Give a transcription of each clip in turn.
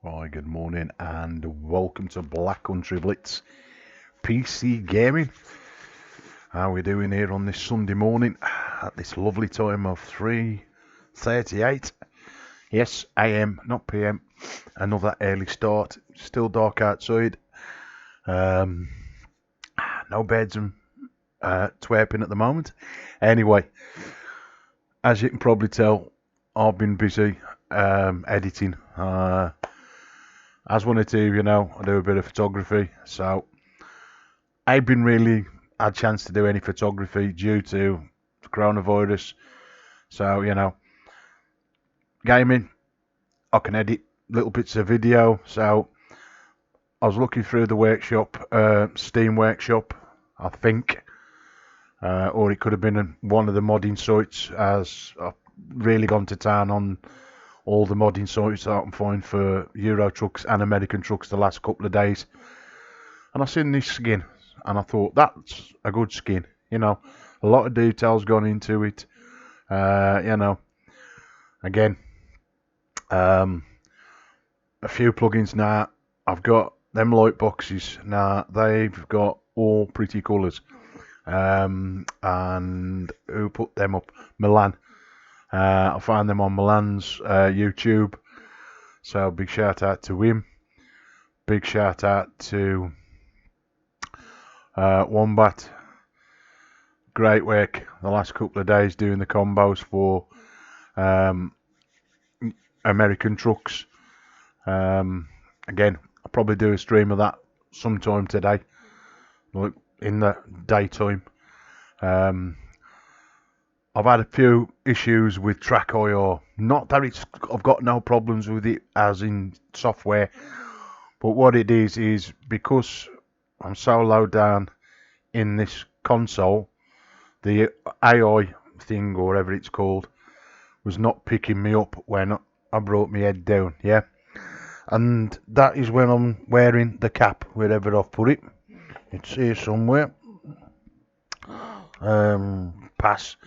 Hi, good morning and welcome to Black Country Blitz PC Gaming. How are we doing here on this Sunday morning at this lovely time of 3:38? Yes, AM, not PM. Another early start. Still dark outside. No beds and twerping at the moment. Anyway, as you can probably tell, I've been busy editing. As one of you know, I do a bit of photography, so I've been really had a chance to do any photography due to the coronavirus. So, you know, gaming, I can edit little bits of video. So I was looking through the workshop, Steam workshop, I think, or it could have been one of the modding sites, as I've really gone to town on all the modding sites that I can find for Euro trucks and American trucks the last couple of days. And I seen this skin and I thought, that's a good skin. You know, a lot of details gone into it. You know, again, a few plugins now. I've got them light boxes now. They've got all pretty colours. And who put them up? Milan. I found them on Milan's YouTube, so big shout out to him. Big shout out to Wombat. Great work the last couple of days doing the combos for American trucks. Again, I'll probably do a stream of that sometime today, like in the daytime. I've had a few issues with Trackir. Not that I've got no problems with it as in software, but what it is because I'm so low down in this console, the AI thing or whatever it's called was not picking me up when I brought my head down, yeah? And that is when I'm wearing the cap, wherever I've put it. It's here somewhere. Pass.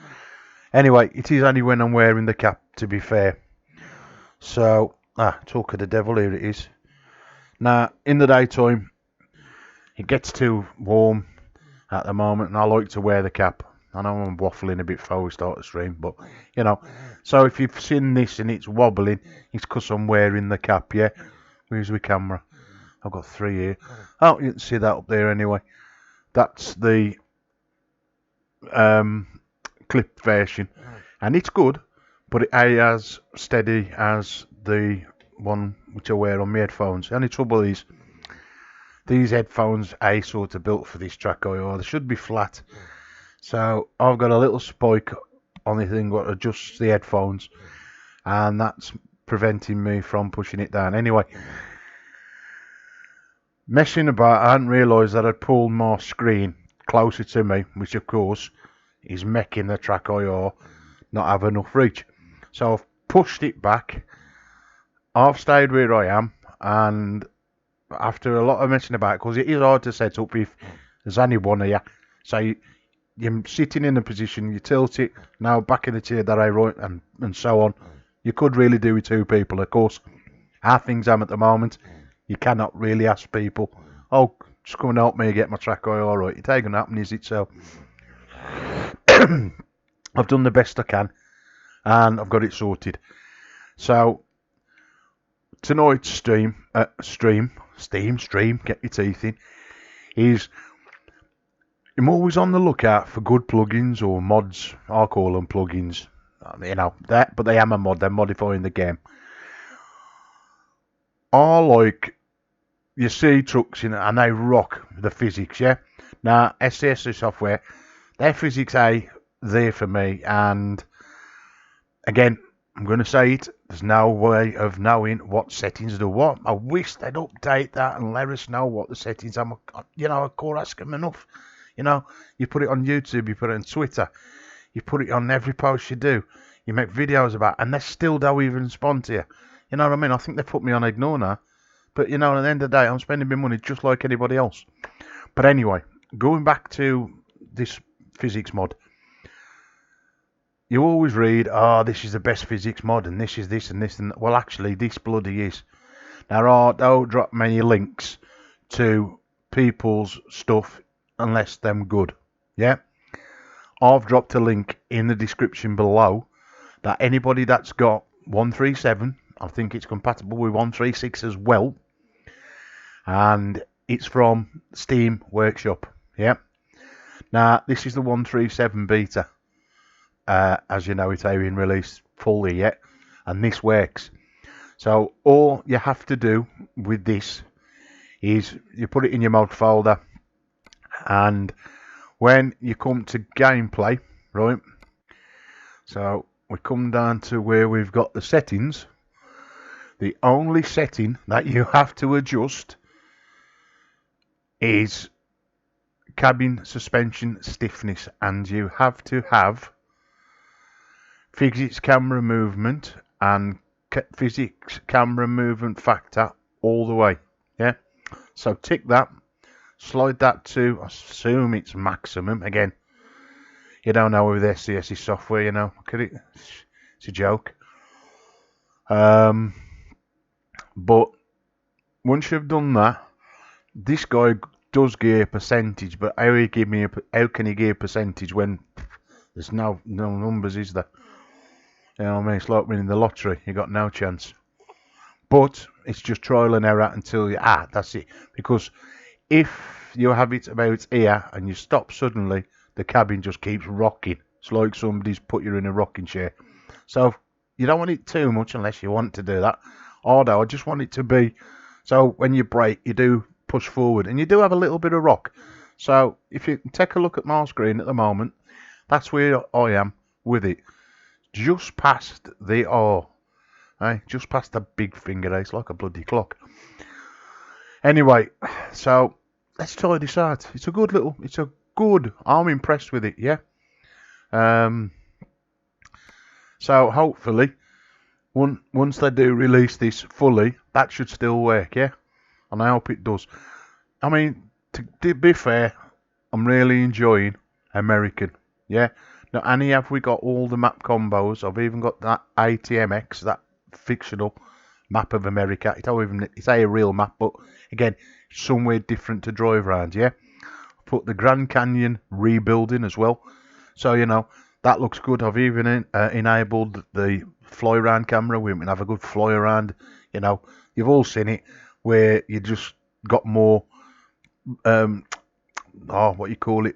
Anyway, it is only when I'm wearing the cap, to be fair. So, talk of the devil, here it is. Now, in the daytime, it gets too warm at the moment, and I like to wear the cap. I know I'm waffling a bit before we start the stream, but, you know. So, if you've seen this and it's wobbling, it's because I'm wearing the cap, yeah? Where's my camera? I've got 3 here. Oh, you can see that up there anyway. That's the clip version, and it's good, but it ain't as steady as the one which I wear on my headphones. The only trouble is these headphones are sort of built for this Trackir. They should be flat, so I've got a little spike on the thing that adjusts the headphones, and that's preventing me from pushing it down. Anyway, messing about, I hadn't realised that I'd pulled my screen closer to me, which of course is making the Trackir not have enough reach. So I've pushed it back. I've stayed where I am, and after a lot of messing about, because it is hard to set up if there's only one of you. So you're sitting in a position, you tilt it, now back in the chair that I wrote, and so on. You could really do with 2 people, of course. How things am at the moment, you cannot really ask people, oh, just come and help me get my Trackir right. It ain't going to happen, is it? So I've done the best I can, and I've got it sorted. So tonight's stream, get your teeth in, is I'm always on the lookout for good plugins or mods. I call them plugins, you know, that, but they am a mod. They're modifying the game. I like, you see trucks in it, and they rock the physics, yeah? Now, STS software, their physics are there for me, and again, I'm going to say it, there's no way of knowing what settings do what. I wish they'd update that and let us know what the settings are. You know, I can't ask them enough. You know, you put it on YouTube, you put it on Twitter, you put it on every post you do, you make videos about it, and they still don't even respond to you. You know what I mean? I think they put me on ignore now. But, you know, at the end of the day, I'm spending my money just like anybody else. But anyway, going back to this physics mod. You always read, oh, this is the best physics mod, and this is this and this and that. Well, actually, this bloody is. Now, I don't drop many links to people's stuff unless them good. Yeah, I've dropped a link in the description below that anybody that's got 137, I think it's compatible with 136 as well, and it's from Steam Workshop. Yeah. Now, this is the 137 beta. As you know, it's ain't been released fully yet, and this works. So all you have to do with this is you put it in your mod folder, and when you come to gameplay, right, so we come down to where we've got the settings. The only setting that you have to adjust is cabin suspension stiffness, and you have to have physics camera movement and physics camera movement factor all the way. Yeah, so tick that, slide that to, I assume it's maximum. Again, you don't know with SCS's software, you know, look at it, it's a joke. But once you've done that, this guy does give a percentage, but how can he give a percentage when there's no numbers, is there? You know what I mean? It's like winning the lottery. You got no chance. But it's just trial and error until you... that's it. Because if you have it about here and you stop suddenly, the cabin just keeps rocking. It's like somebody's put you in a rocking chair. So you don't want it too much unless you want to do that. Although I just want it to be... So when you brake, you do push forward. And you do have a little bit of rock. So if you take a look at my screen at the moment, that's where I am with it. Just past the R, just past the big finger. It's like a bloody clock. Anyway, so let's try this out. It's a good. I'm impressed with it. Yeah. So hopefully, once they do release this fully, that should still work. Yeah, and I hope it does. I mean, to be fair, I'm really enjoying American. Yeah. Not only have we got all the map combos, I've even got that ATMX, that fictional map of America. It's a real map, but again, somewhere different to drive around, yeah? Put the Grand Canyon rebuilding as well. So, you know, that looks good. I've even enabled the fly around camera. We can have a good fly around, you know. You've all seen it, where you just got more,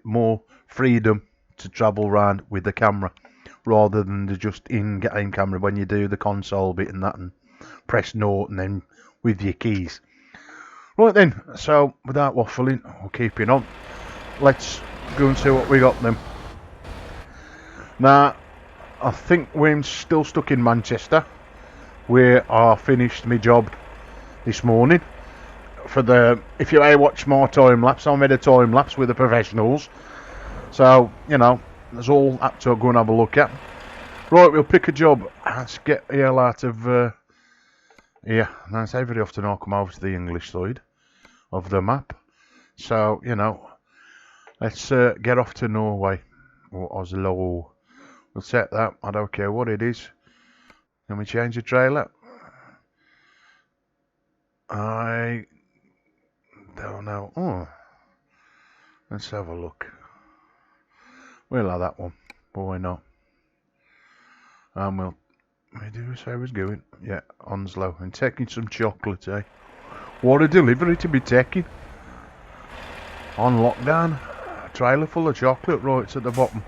more freedom to travel around with the camera rather than the just in-game camera when you do the console bit and that and press naught and then with your keys. Right then, so without waffling or keeping on, let's go and see what we got then. Now, I think we're still stuck in Manchester, where I finished my job this morning. If you watch my time lapse, I made a time lapse with the professionals. So, you know, there's all up to go and have a look at. Right, we'll pick a job. Let's get the hell out of here. Now, say very often I'll come over to the English side of the map. So, you know, let's get off to Norway or Oslo. We'll set that. I don't care what it is. Can we change the trailer? I don't know. Oh, let's have a look. We'll have that one. Why not? And where did we say I was going? Yeah, Onslow. And taking some chocolate, eh? What a delivery to be taking. On lockdown. A trailer full of chocolate right at the bottom.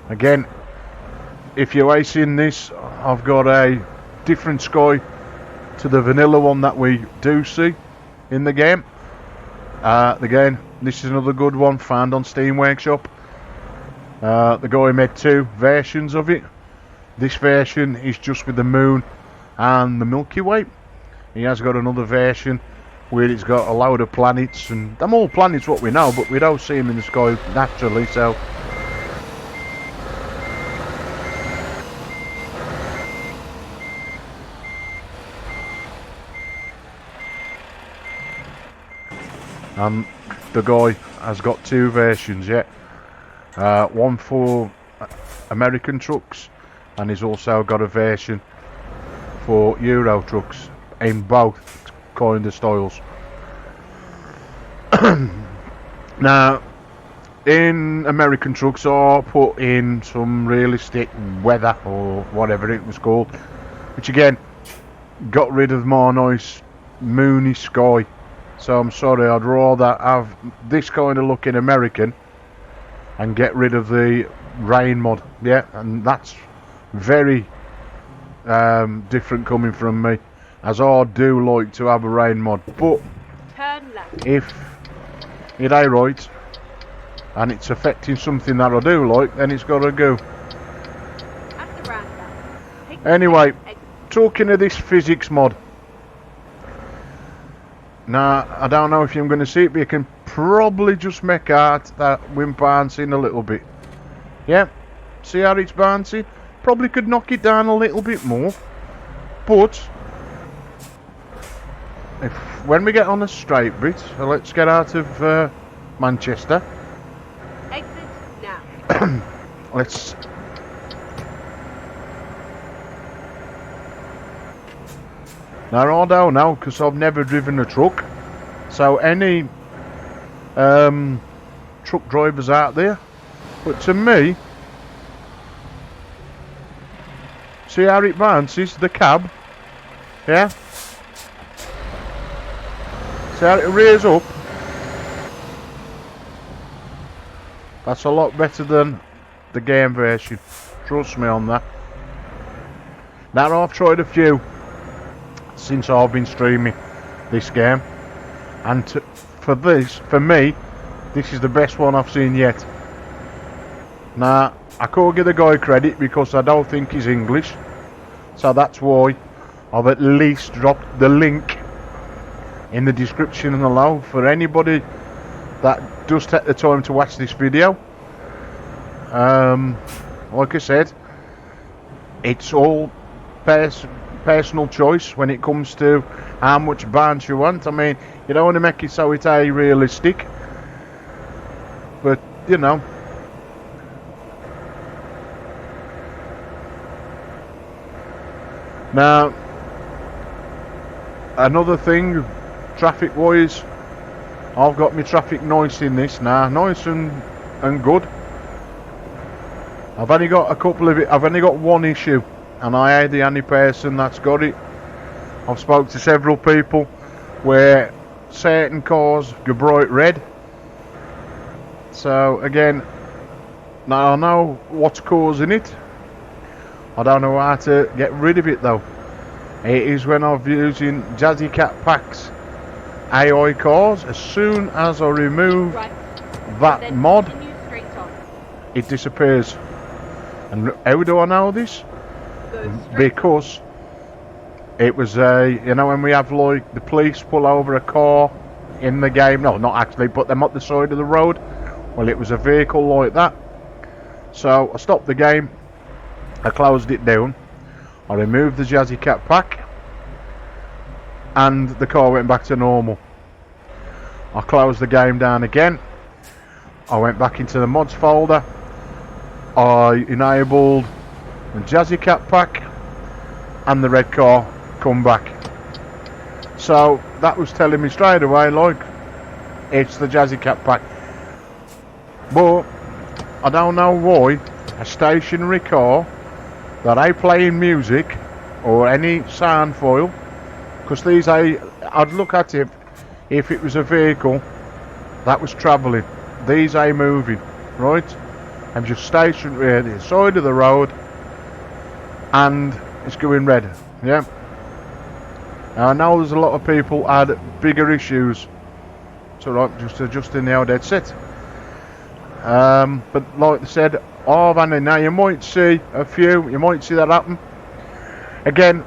Again, if you're racing this, I've got a different sky to the vanilla one that we do see in the game. Again, this is another good one found on Steam Workshop. The guy made two versions of it. This version is just with the moon and the Milky Way. He has got another version where it's got a load of planets, and them all planets what we know, but we don't see them in the sky naturally, so the guy has got two versions, yeah. One for American trucks and he's also got a version for Euro trucks in both kind of styles. Now, in American trucks, I put in some realistic weather or whatever it was called, which again got rid of my nice moony sky. So I'm sorry, I'd rather have this kind of look in American and get rid of the rain mod. Yeah, and that's very different coming from me, as I do like to have a rain mod, but if it ain't right and it's affecting something that I do like, then it's got to go. Anyway, talking of this physics mod, now I don't know if you're going to see it, but you can probably just make out that we're bouncing a little bit. Yeah, see how it's bouncing? Probably could knock it down a little bit more, but when we get on a straight bit, so let's get out of Manchester. Exit now. Let's. Now I don't know, because I've never driven a truck. So any truck drivers out there, but to me, see how it bounces, the cab, yeah? See how it rears up? That's a lot better than the game version, trust me on that. Now I've tried a few since I've been streaming this game, and for me, this is the best one I've seen yet. Now, I can't give the guy credit because I don't think he's English, so that's why I've at least dropped the link in the description below for anybody that does take the time to watch this video. Like I said, it's all personal choice when it comes to how much bounce you want. I mean, you don't want to make it so it's realistic, but you know. Now, another thing, traffic wise, I've got my traffic nice in this now, nice and good. I've only got a couple of it. I've only got one issue, and I ain't the only person that's got it. I've spoke to several people where certain cars go bright red. So again, now I know what's causing it. I don't know how to get rid of it though. It is when I'm using Jazzy Cat Packs AI cars. As soon as I remove that mod, it disappears. And how do I know this? Because it was you know, when we have like the police pull over a car in the game, no, not actually, put them up the side of the road. Well, it was a vehicle like that. So I stopped the game, I closed it down, I removed the Jazzy Cat pack, and the car went back to normal. I closed the game down again, I went back into the mods folder, I enabled the Jazzy Cat pack, and the red car come back. So that was telling me straight away, like, it's the Jazzy Cat pack. But I don't know why a stationary car that ain't playing music or any sound foil, because these I'd look at it if it was a vehicle that was travelling. These ain't moving, right? I'm just stationary at the side of the road and it's going red. Yeah. Now I know there's a lot of people had bigger issues. It's alright, just adjusting the old headset. But like I said, now you might see a few, you might see that happen. Again,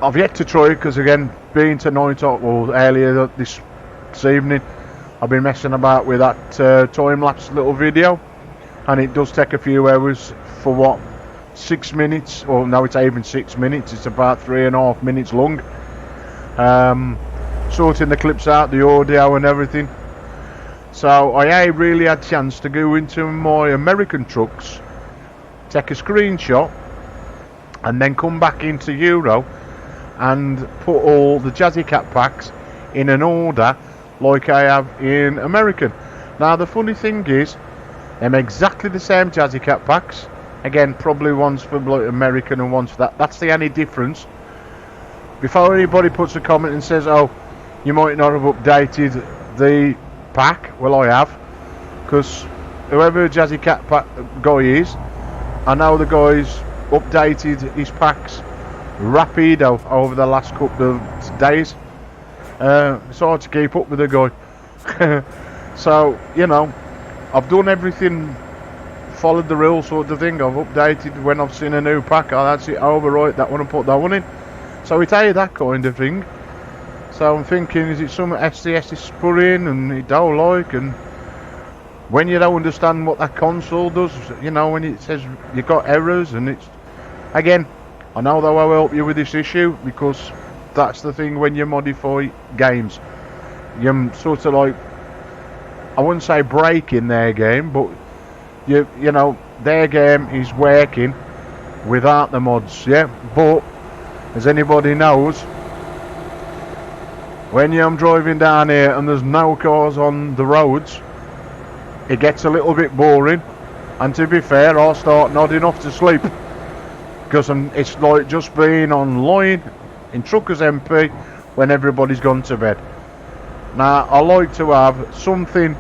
I've yet to try it because again, being tonight or earlier this evening, I've been messing about with that time-lapse little video, and it does take a few hours for what, 6 minutes, or no, it's even 6 minutes, it's about 3.5 minutes long. Sorting the clips out, the audio and everything. So I ain't really had a chance to go into my American trucks take a screenshot, and then come back into Euro and put all the Jazzy Cat packs in an order like I have in American. Now the funny thing is, them exactly the same Jazzy Cat packs. Again, probably one's for like American and one's for that. That's the only difference. Before anybody puts a comment and says, oh, you might not have updated the pack, well I have, because whoever Jazzy Cat pack guy is, I know the guy's updated his packs rapido over the last couple of days. It's hard to keep up with the guy. So, you know, I've done everything, followed the rules sort of thing. I've updated when I've seen a new pack. Oh, that's it, overwrite that one and put that one in. So we tell you that kind of thing. So I'm thinking, is it something SDS is put in and it don't like? And when you don't understand what that console does, you know, when it says you got errors, and it's, again, I know that I'll help you with this issue, because that's the thing when you modify games. You're sort of like, I wouldn't say breaking their game, but you know, their game is working without the mods, yeah. But as anybody knows, when I'm driving down here and there's no cars on the roads, it gets a little bit boring, and to be fair, I'll start nodding off to sleep, because it's like just being online in Truckers MP when everybody's gone to bed. Now I like to have something,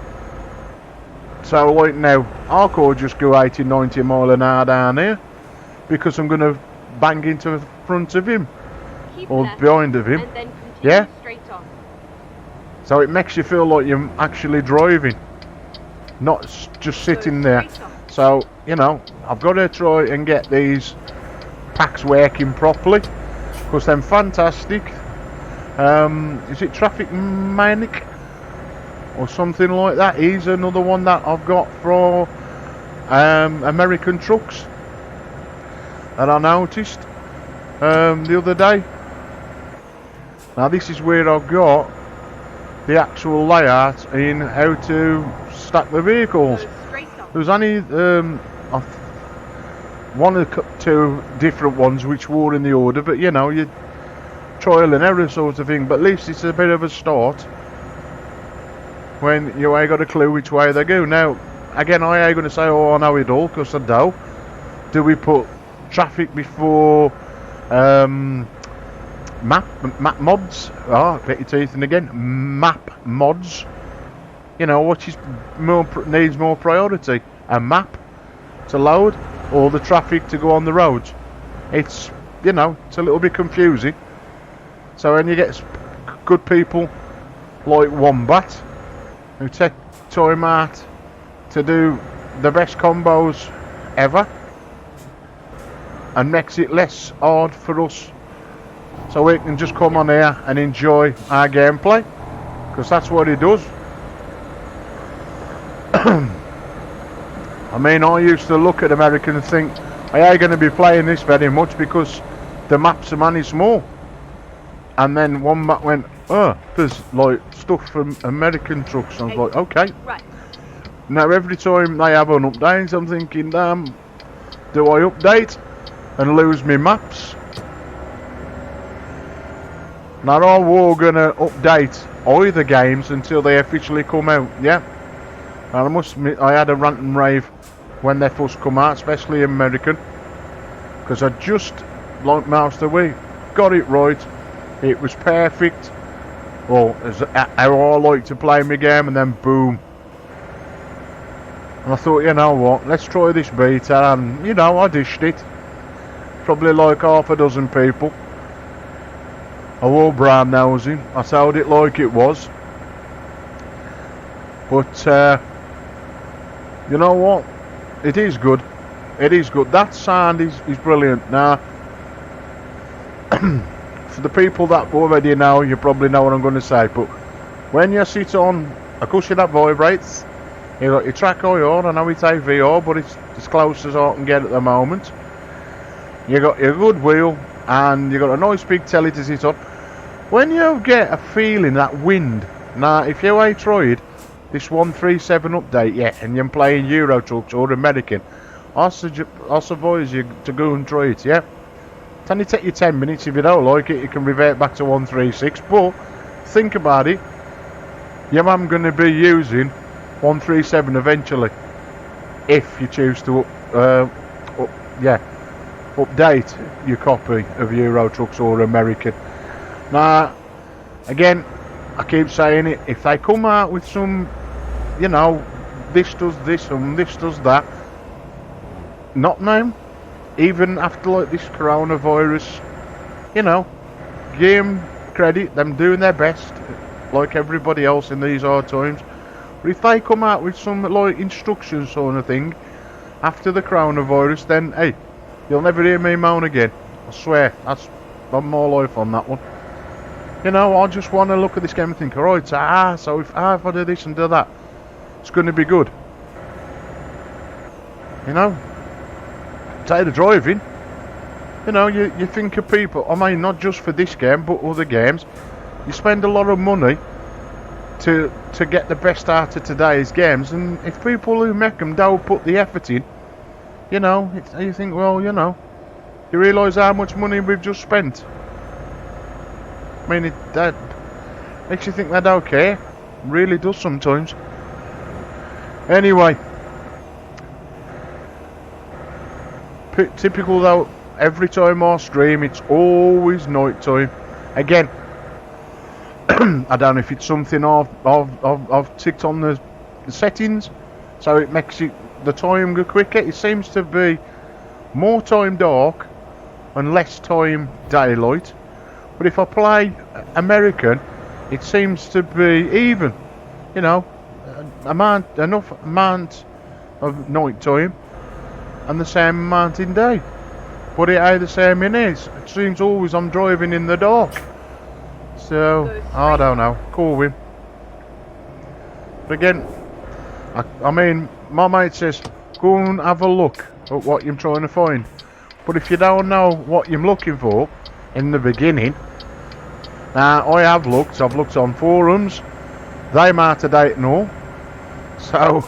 so like now I could just go 80-90 mile an hour down here, because I'm going to bang into the front of him. Keep or left, behind of him, and then continue yeah. straight on. So it makes you feel like you're actually driving, not just sitting there. So, you know, I've got to try and get these packs working properly, because they're fantastic. Is it Traffic Manic or something like that? He's another one that I've got for American trucks that I noticed the other day. Now this is where I've got the actual layout in how to stack the vehicles. There's only one or two different ones which were in the order, but you know, you trial and error sort of thing, but at least it's a bit of a start when you ain't got a clue which way they go. Now again, I ain't going to say, oh, I know it all, because I don't. Do we put traffic before map mods? Oh, get your teeth in again. Map mods, you know, which is needs more priority, a map to load or the traffic to go on the roads? It's, you know, it's a little bit confusing. So when you get good people like Wombat who take time out to do the best combos ever and makes it less hard for us, so we can just come on here and enjoy our gameplay, because that's what it does. I mean, I used to look at American and think, I ain't going to be playing this very much because the maps are many small. And then one map went, oh, there's like stuff from American trucks. I was like, okay. Right. Now every time they have an update, I'm thinking, damn, do I update and lose me maps? Now I was going to update either games until they officially come out, yeah. And I must admit, I had a rant and rave when they first come out, especially American, because I just, like most of the week, got it right. It was perfect, or as how I like to play my game, and then boom. And I thought, you know what, let's try this beta, and you know, I dished it. Probably like half a dozen people. I wore brown nosing, I sold it like it was. But you know what, it is good. It is good. That sound is brilliant. Now for the people that already know, you probably know what I'm going to say, but when you sit on a cushion that vibrates, you got your Trackir on. I know it's AVR, but it's as close as I can get at the moment. You got your good wheel, and you got a nice big telly to sit on. When you get a feeling that wind, now if you ain't tried this 137 update yet and you're playing Euro trucks or American, I advise you to go and try it, yeah? It's only take you 10 minutes. If you don't like it, you can revert back to 136. But think about it. Your mum going to be using 137 eventually, if you choose to update your copy of Euro Trucks or American. Now, again, I keep saying it. If they come out with some, you know, this does this and this does that, not now. Even after like this coronavirus, you know, give them credit, them doing their best, like everybody else in these hard times. But if they come out with some like instructions sort of thing after the coronavirus, then hey, you'll never hear me moan again. I swear, I'm more life on that one. You know, I just want to look at this game and think, alright, so if I do this and do that, it's going to be good. You know? Take the driving. You know, you think of people, I mean, not just for this game, but other games. You spend a lot of money to get the best out of today's games, and if people who make them don't put the effort in, you know, you think, well, you know, you realise how much money we've just spent. I mean, that makes you think they don't care. It really does sometimes. Anyway. Typical though, every time I stream it's always night time. Again, I don't know if it's something I've ticked on the settings, so it makes the time go quicker. It seems to be more time dark and less time daylight. But if I play American, it seems to be even. You know, enough amount of night time and the same amount in day, but it ain't the same in is. It seems always I'm driving in the dark, so I don't know, cool win. But again, I mean, my mate says go and have a look at what you're trying to find, but if you don't know what you're looking for in the beginning, now I have looked, I've looked on forums, they're out of date and all, so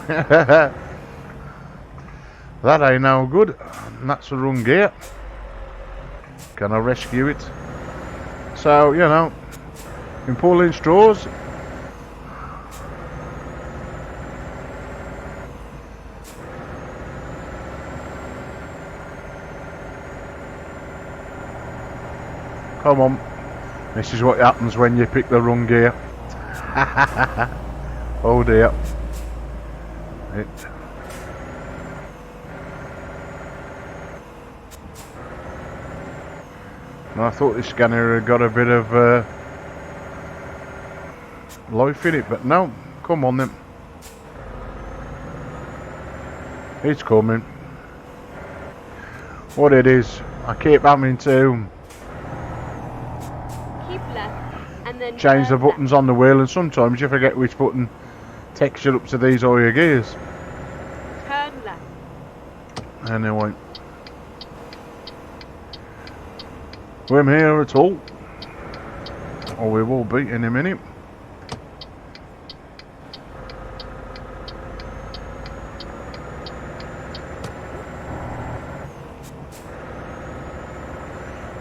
that ain't no good, and that's the wrong gear. Can I rescue it? So, you know, in pulling straws. Come on. This is what happens when you pick the wrong gear. Oh dear. I thought this scanner had got a bit of life in it, but no. Come on then. It's coming. What it is, I keep having to keep left and then change the buttons on the wheel, and sometimes you forget which button takes you up to these higher gears. Turn left. Anyway. We're here at all, or we will be in a minute.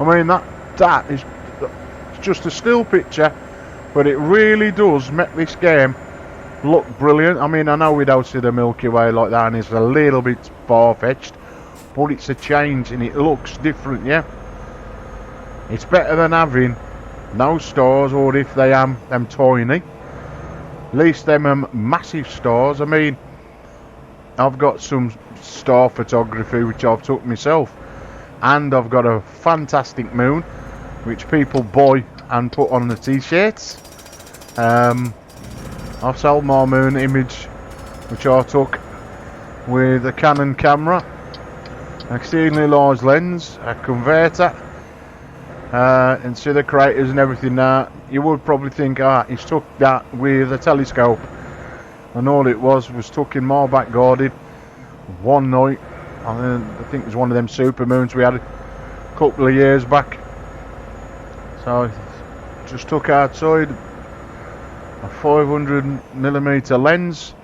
I mean, that is just a still picture, but it really does make this game look brilliant. I mean, I know we don't see the Milky Way like that, and it's a little bit far-fetched, but it's a change and it looks different, yeah. It's better than having no stars, or if they am, them tiny. At least them massive stars. I mean, I've got some star photography which I've took myself, and I've got a fantastic moon which people buy and put on the t-shirts. I've sold my moon image which I took with a Canon camera, an exceedingly large lens, a converter, and see the craters and everything now. You would probably think, he's took that with a telescope, and all it was took in my back garden one night. I think it was one of them super moons we had a couple of years back. So I just took outside a 500mm lens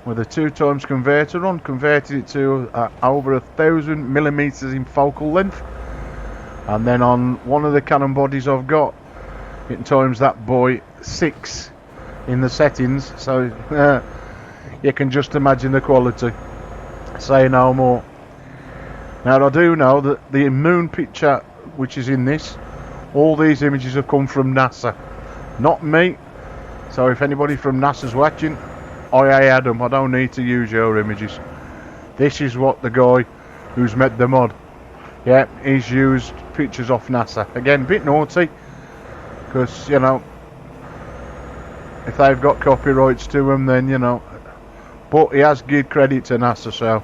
with a 2x converter on, converted it to over 1000 millimeters in focal length, and then on one of the Canon bodies I've got, it times that by 6 in the settings, so you can just imagine the quality. Say no more. Now I do know that the moon picture which is in this, all these images have come from NASA, not me. So if anybody from NASA's watching, I had them. I don't need to use your images. This is what the guy who's made the mod, yeah, he's used pictures off NASA. Again, a bit naughty, because, you know, if they've got copyrights to them, then, you know, but he has given credit to NASA, so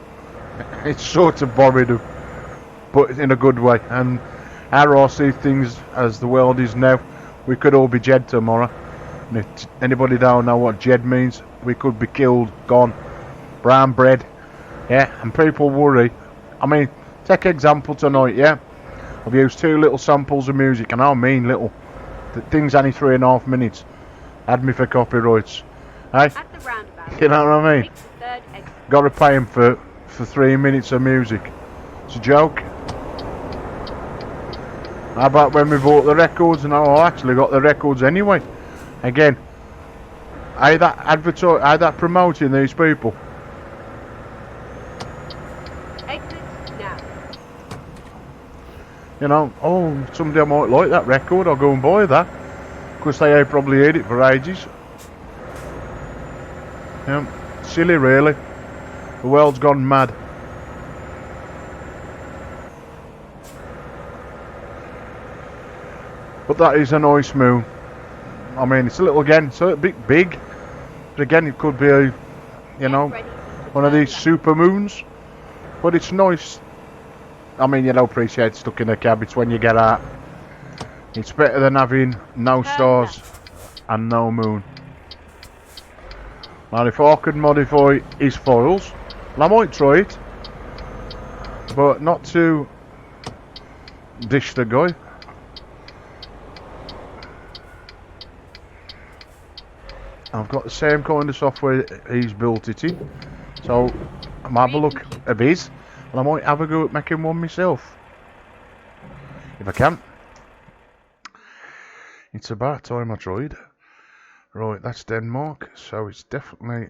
it's sort of borrowed them, but in a good way. And how I see things as the world is now, we could all be dead tomorrow. And if anybody don't know what dead means, we could be killed, gone, brown bread, yeah. And people worry. I mean, take example tonight, yeah. I've used 2 little samples of music, and I mean little. The thing's only 3.5 minutes. Had me for copyrights, hey? At the roundabout, you know what I mean? take the third exit. Got to pay him for 3 minutes of music. It's a joke. How about when we bought the records? And I actually got the records anyway. Again, how that promoting these people? Exit now. You know, oh, somebody might like that record, I'll go and buy that. Because they have probably heard it for ages. Yeah, silly really. The world's gone mad. But that is a nice moon. I mean, it's a little, again, it's a bit big. But again, it could be a, you know, one of these super moons. But it's nice. I mean, you don't appreciate stuck in a cab. It's when you get out. It's better than having no stars and no moon. Now, if I could modify his foils, and I might try it, but not to dish the guy. I've got the same kind of software he's built it in, so I might have a look at his, and I might have a go at making one myself, if I can. It's about time I tried. Right, that's Denmark, so it's definitely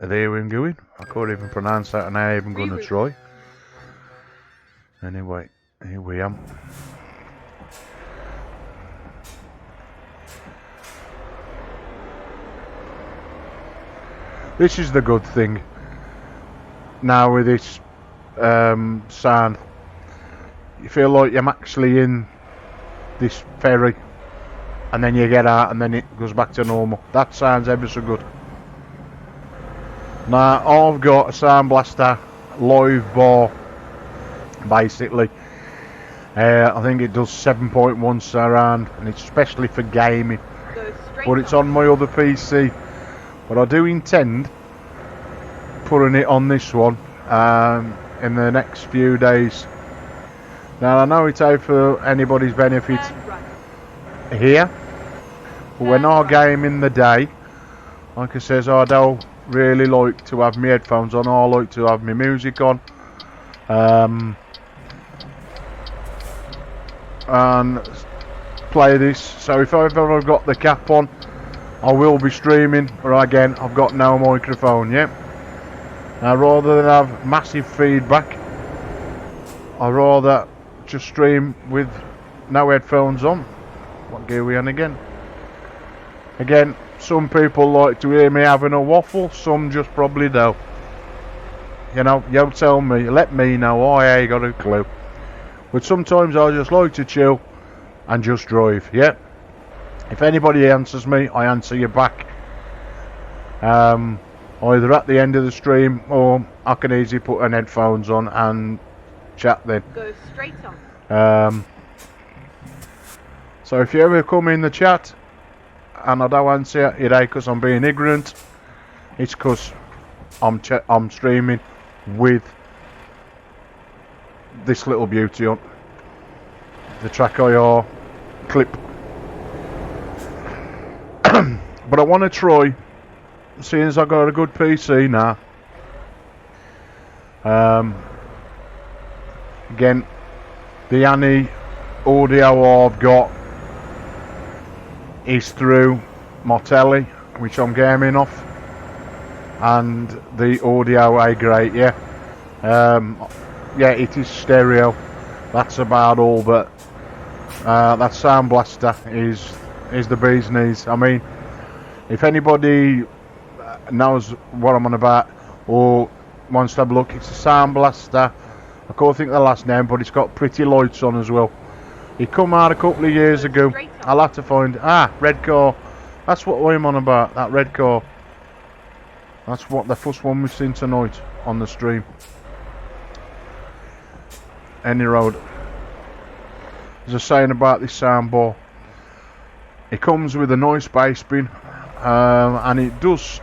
there we're going. I can't even pronounce that, and I ain't even gonna try. Anyway, here we am. This is the good thing now with this sound. You feel like you're actually in this ferry, and then you get out and then it goes back to normal. That sounds ever so good. Now I've got a Sound Blaster live bar basically. I think it does 7.1 surround, and it's especially for gaming, but it's on my other PC. But I do intend putting it on this one in the next few days. Now I know it's out for anybody's benefit here, but when I game in the day, like I says, I don't really like to have my headphones on. I like to have my music on, and play this. So if I've ever got the cap on, I will be streaming, or again, I've got no microphone, yeah. Now rather than have massive feedback, I'd rather just stream with no headphones on. What gear we on again? Again, some people like to hear me having a waffle, some just probably don't. You know, you tell me, let me know, I ain't got a clue. But sometimes I just like to chill and just drive, yeah. If anybody answers me, I answer you back. Either at the end of the stream, or I can easily put an headphones on and chat then. Go straight on. So if you ever come in the chat and I don't answer, it ain't because I'm being ignorant. It's because I'm streaming with this little beauty on the Trackir clip. But I want to try seeing as I've got a good PC now, again, the only audio I've got is through my telly, which I'm gaming off, and the audio A great, yeah, it is stereo. That's about all, but that Sound Blaster is the bee's knees. I mean, if anybody knows what I'm on about or wants to have a look, it's a Sound Blaster. I can't think of the last name, but it's got pretty lights on as well. It come out a couple of years ago. I'll have to find red car. That's what I'm on about. That red car. That's what the first one we've seen tonight on the stream. Any road. As I was saying about this soundbar, it comes with a nice bass bin, and it does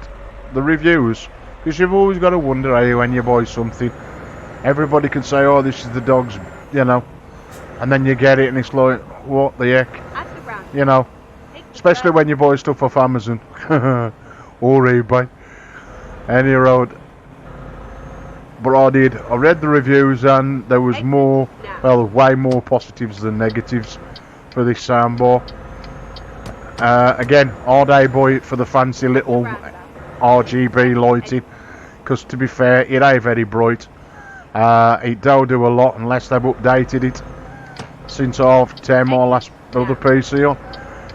the reviews, because you've always got to wonder, when you buy something, everybody can say, oh, this is the dog's, you know, and then you get it and it's like, what the heck, you know, especially when you buy stuff off Amazon or eBay. Any road. But I read the reviews, and there was more, well, way more positives than negatives for this soundbar. Again, I buy it for the fancy little RGB lighting, because to be fair, it ain't very bright. It don't do a lot unless they've updated it since I've turned my last other PC on.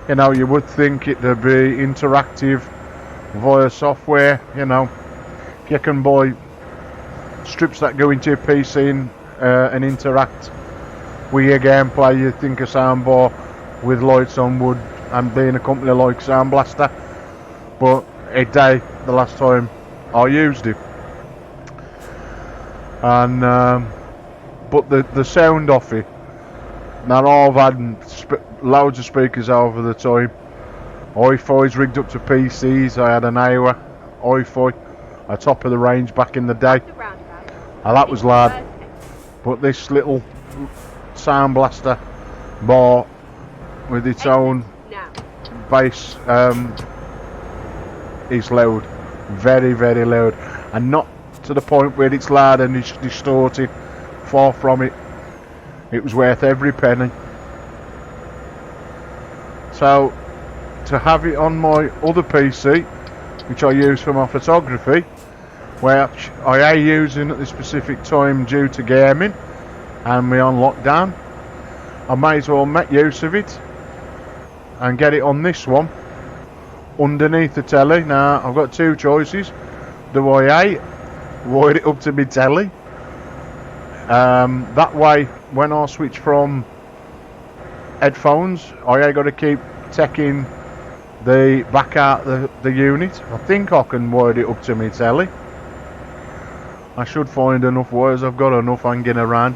You know, you would think it would be interactive via software, you know. You can buy strips that go into your PC and interact with your gameplay. You think a soundbar with lights on would, and being a company like Sound Blaster, but it did the last time I used it. And but the sound off it, now I've had loads of speakers over the time. Hi-Fi's rigged up to PCs. I had an hour Hi-Fi, a top of the range back in the day. That was loud. But this little Sound Blaster bar with its own bass is loud, very, very loud, and not to the point where it's loud and it's distorted. Far from it. It was worth every penny. So to have it on my other PC, which I use for my photography, which I am using at this specific time due to gaming and me on lockdown, I may as well make use of it and get it on this one underneath the telly. Now I've got two choices. Do I wire it up to my telly? That way, when I switch from headphones, I ain't got to keep taking the back out the unit. I think I can wire it up to my telly. I should find enough wires. I've got enough hanging around.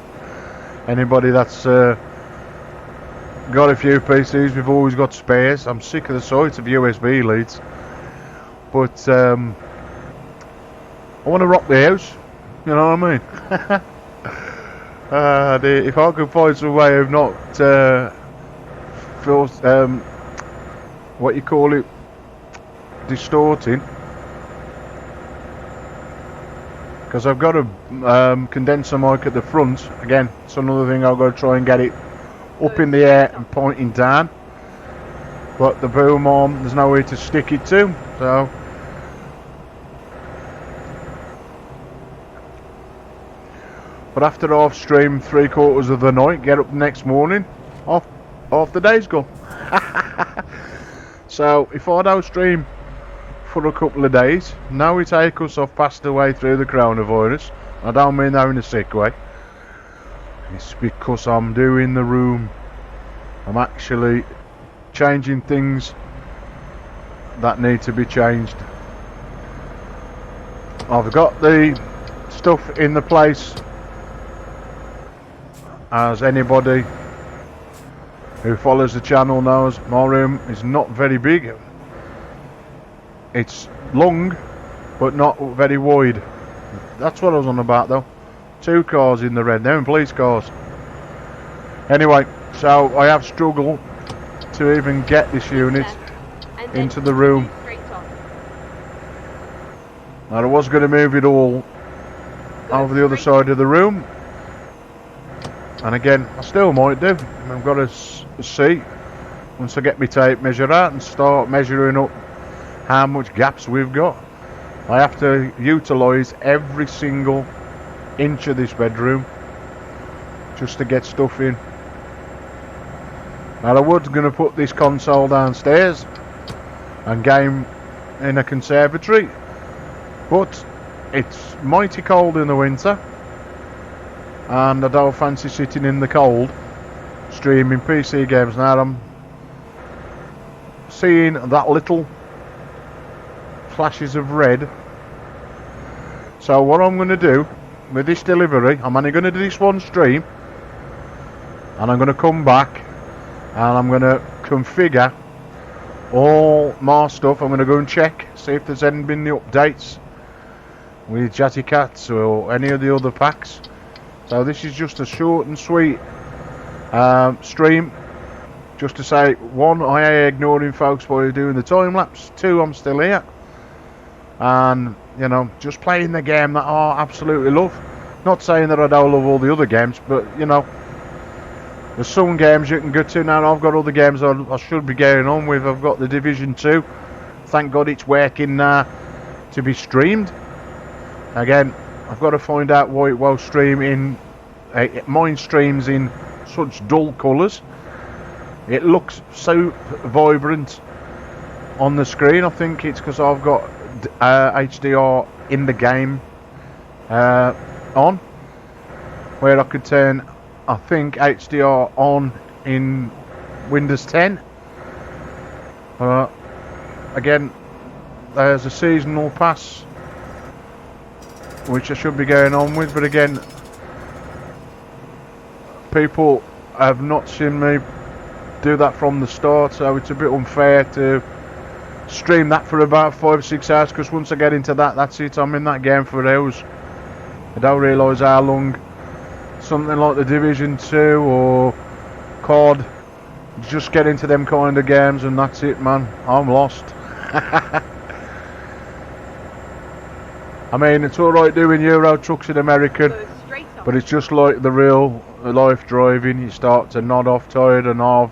Anybody that's got a few PCs, we've always got spares. I'm sick of the sight of USB leads, but I want to rock the house, you know what I mean? If I could find some way of not what you call it, distorting, because I've got a condenser mic at the front. Again, it's another thing I've got to try and get it up in the air and pointing down, but the boom arm, there's nowhere to stick it to, so but after I've streamed 3/4 of the night, get up the next morning, half the day's gone. So if I don't stream for a couple of days, now we take us off past the way through the coronavirus. I don't mean that in a sick way. It's because I'm doing the room. I'm actually changing things that need to be changed. I've got the stuff in the place. As anybody who follows the channel knows, my room is not very big. It's long, but not very wide. That's what I was on about though. 2 cars in the red, them police cars. Anyway, so I have struggled to even get this unit into the room. Now I was going to move it all over the other side of the room, and again I still might do. I've got to see once I get my tape measure out and start measuring up how much gaps we've got. I have to utilise every single inch of this bedroom just to get stuff in. Now I was going to put this console downstairs and game in a conservatory, but it's mighty cold in the winter and I don't fancy sitting in the cold streaming PC games. Now I'm seeing that little flashes of red, so what I'm going to do with this delivery, I'm only going to do this one stream and I'm going to come back and I'm going to configure all my stuff. I'm going to go and check, see if there's been any updates with Jazzy Cats or any of the other packs. So this is just a short and sweet stream, just to say, one, I ain't ignoring folks while you're doing the time lapse, two, I'm still here and you know, just playing the game that I absolutely love. Not saying that I don't love all the other games, but you know, there's some games you can go to now. I've got other games I should be getting on with. I've got the Division 2. Thank God it's working now to be streamed. Again, I've got to find out why it will stream in. Mine streams in such dull colours. It looks so vibrant on the screen. I think it's because I've got HDR in the game on, where I could turn, I think, HDR on in Windows 10. Again, there's a seasonal pass which I should be going on with, but again, people have not seen me do that from the start, so it's a bit unfair to stream that for about 5 or 6 hours, because once I get into that, that's it, I'm in that game for hours. I don't realise how long something like the Division 2 or COD, just get into them kind of games and that's it, man. I'm lost. I mean, it's alright doing Euro trucks in American, but it's just like the real life driving. You start to nod off tired, and I've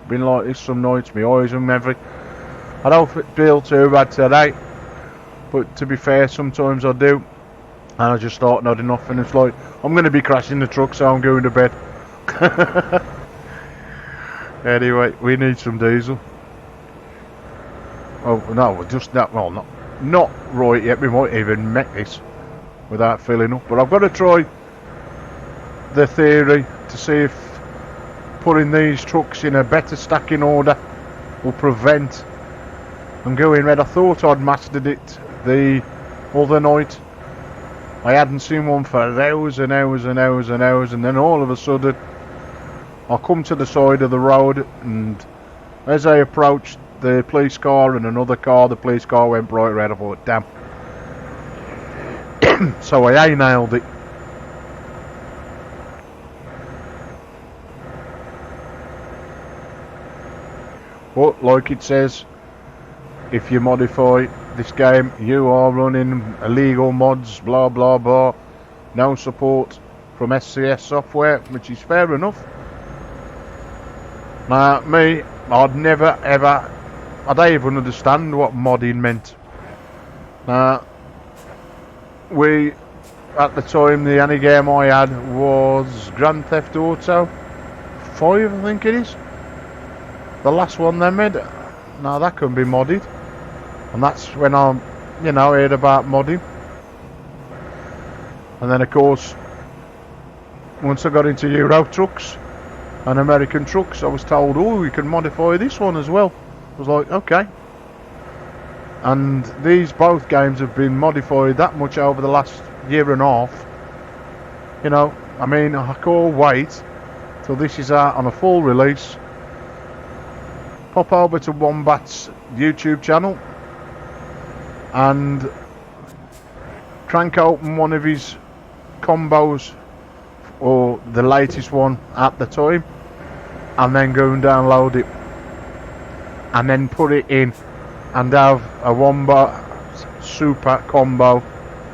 been like this some nights, my eyes and everything. I don't feel too bad today, but to be fair, sometimes I do, and I just start nodding off, and it's like, I'm going to be crashing the truck, so I'm going to bed. Anyway, we need some diesel. Oh no, just that. Well, not right yet. We might even make this without filling up, but I've got to try the theory to see if putting these trucks in a better stacking order will prevent them going red. I thought I'd mastered it the other night. I hadn't seen one for hours and hours and hours and hours, and then all of a sudden I come to the side of the road, and as I approached the police car and another car, the police car went bright red. I thought, damn. So I nailed it. But like it says, if you modify this game, you are running illegal mods, blah blah blah. No support from SCS software, which is fair enough. Now me, I'd never ever, I don't even understand what modding meant. Now, at the time, the only game I had was Grand Theft Auto 5, I think it is. The last one they made. Now that can be modded, and that's when I, heard about modding. And then of course, once I got into Euro trucks and American trucks, I was told, oh, you can modify this one as well. I was like, okay. And these both games have been modified that much over the last year and a half. I mean, I can't wait till this is out on a full release. Pop over to Wombat's YouTube channel and crank open one of his combos, or the latest one at the time, and then go and download it, and then put it in and have a Wombat super combo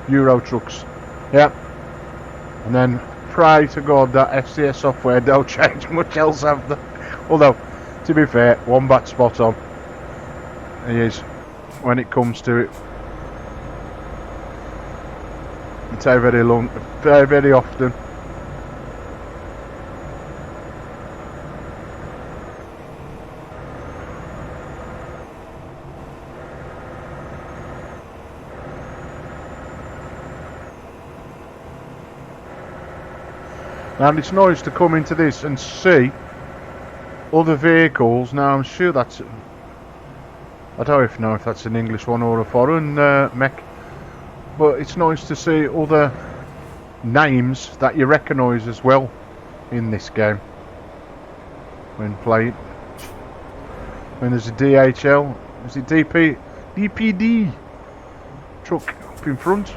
Euro trucks. Yep. And then pray to God that SCS software don't change much else after. Although, to be fair, Wombat's spot on. He is when it comes to it. It's very long, very often. Now it's nice to come into this and see other vehicles. Now I'm sure that's, I don't know if that's an English one or a foreign mech, but it's nice to see other names that you recognise as well in this game when playing. When there's a DHL, is it DPD truck up in front?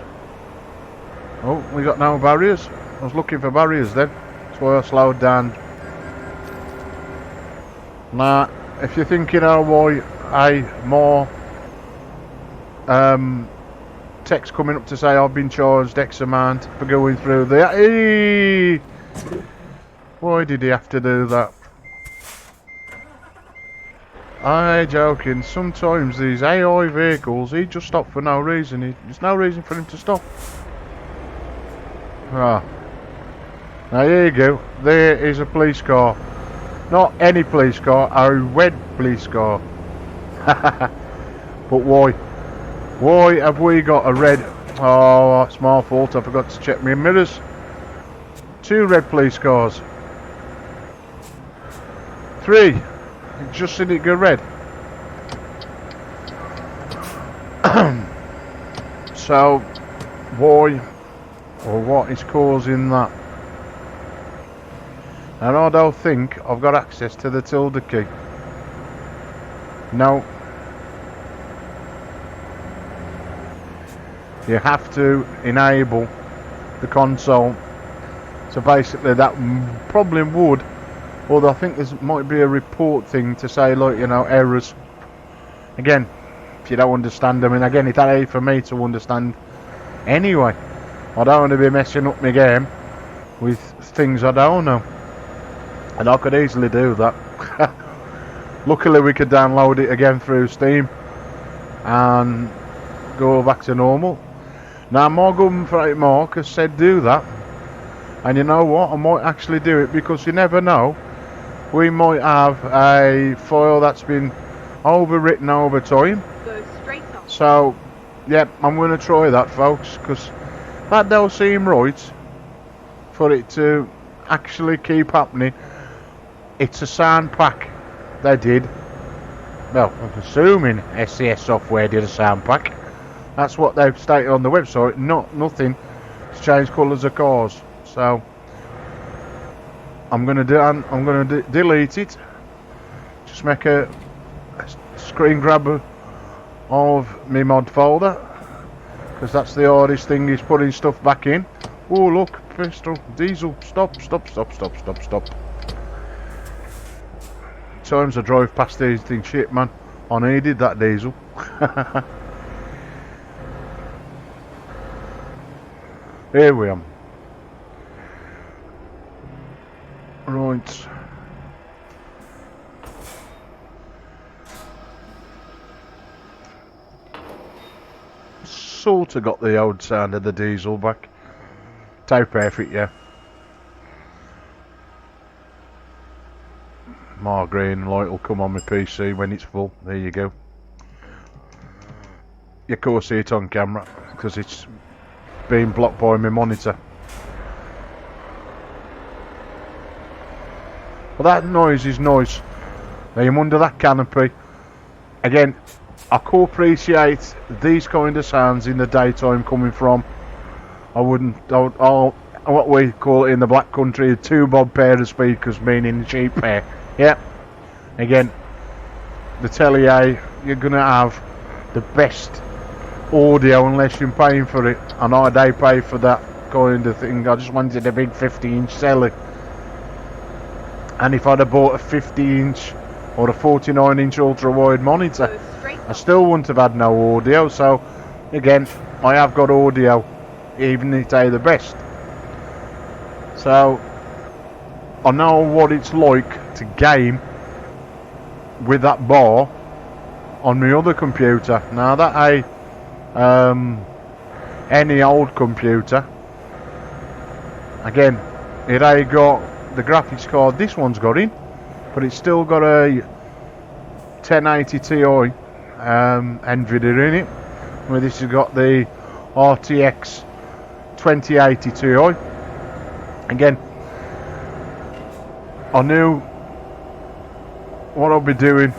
Oh, we got no barriers. I was looking for barriers then, that's why I slowed down. Now, if you're thinking, oh, why more text coming up to say I've been charged X amount for going through there. Hey! Why did he have to do that? I'm joking. Sometimes these AI vehicles, he just stop for no reason. There's no reason for him to stop. Ah. Now here you go. There is a police car. Not any police car, a red police car. But why? Why have we got a red? Oh, that's my fault. I forgot to check my mirrors. 2 red police cars. 3. Just seen it go red. So, why or what is causing that? And I don't think I've got access to the tilde key. No. You have to enable the console. So basically that probably would, although I think there might be a report thing to say, like, you know, errors. Again, if you don't understand them, and again, it's ain't for me to understand anyway. I don't want to be messing up my game with things I don't know. And I could easily do that. Luckily we could download it again through Steam and go back to normal. Now my government freight Mark has said do that, and you know what, I might actually do it, because you never know, we might have a file that's been overwritten over time. Go straight on. So yep, I'm going to try that, folks, because that don't seem right for it to actually keep happening. It's a sound pack they did. Well, I'm assuming SCS software did a sound pack. That's what they've stated on the website. Nothing to change colours of cars. So I'm gonna delete it. Just make a screen grabber of my mod folder, because that's the hardest thing, is putting stuff back in. Oh look, pistol, diesel, stop. Times I drove past these things, shit man, I needed that diesel. Here we are. Right. Sort of got the old sound of the diesel back. Too perfect, yeah. My green light will come on my PC when it's full. There you go. You can't see it on camera because it's being blocked by my monitor. Well, that noise is nice. I'm under that canopy. Again, I could appreciate these kind of sounds in the daytime coming from. What we call it in the black country, a 2-bob pair of speakers, meaning a cheap pair. Yep. Again, the Tellier, you're gonna have the best audio unless you're paying for it, and I pay for that kind of thing. I just wanted a big 50-inch celly, and if I'd have bought a 50-inch or a 49-inch ultra-wide monitor, I still wouldn't have had no audio. So again, I have got audio, even if they're the best. So I know what it's like to game with that bar on my other computer. Now that any old computer, again, it ain't got the graphics card this one's got in, but it's still got a 1080 Ti NVIDIA in it, where this has got the RTX 2080 Ti. Again, I knew what I'll be doing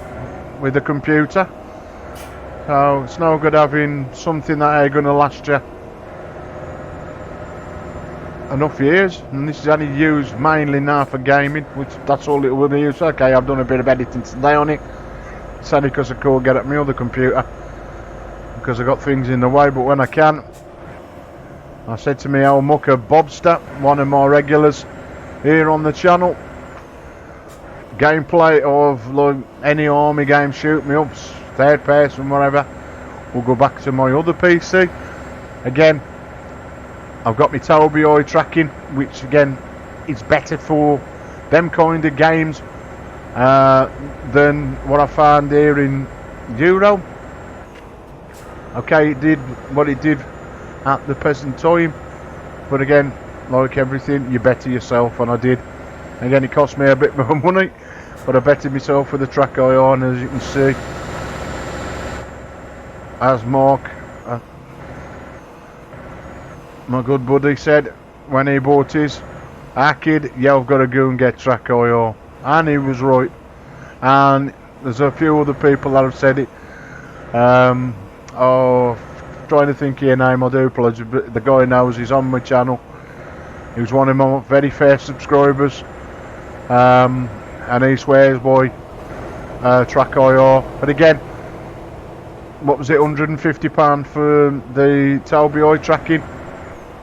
with the computer, so it's no good having something that ain't going to last you enough years, and this is only used mainly now for gaming, which that's all it will be used. Okay, I've done a bit of editing today on it. It's only because I can't get at my other computer because I got things in the way, but when I can, I said to me old mucker Bobster, one of my regulars here on the channel, gameplay of like any army game, shoot me ups, third person, whatever, we'll go back to my other PC. Again, I've got my Toby eye tracking, which again is better for them kind of games than what I found here in Euro. Okay, it did what it did at the present time, but again, like everything, you better yourself, and I did. Again, it cost me a bit more money, but I betted myself with the Trackir on, as you can see. As Mark, my good buddy, said when he bought his, kid, yeah, I've got to go and get Trackir, and he was right. And there's a few other people that have said it. Trying to think of your name, I do apologise, but the guy knows, he's on my channel. He was one of my very first subscribers, and he swears by Trackir. But again, what was it, £150 for the Toby eye tracking,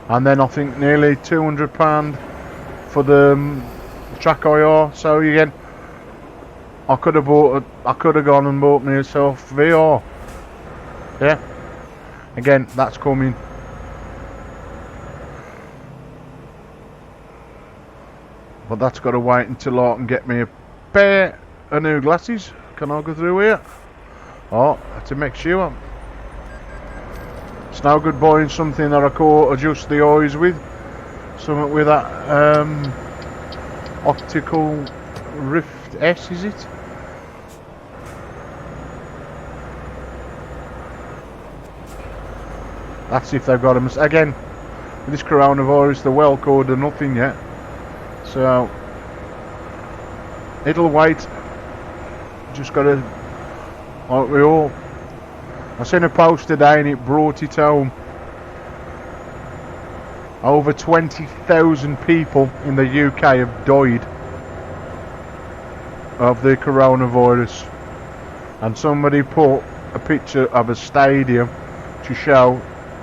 and then I think nearly £200 for the Trackir. So again, I could have gone and bought myself VR. Yeah. Again, that's coming. But that's got to wait until I can get me a pair of new glasses. Can I go through here? Oh, to make sure. It's no good buying something that I can't adjust the eyes with. Something with that optical Rift S, is it? That's if they've got them. Again, with this coronavirus, the well code are nothing yet. So, it'll wait. Just gotta, like we all. I seen a post today and it brought it home. Over 20,000 people in the UK have died of the coronavirus. And somebody put a picture of a stadium to show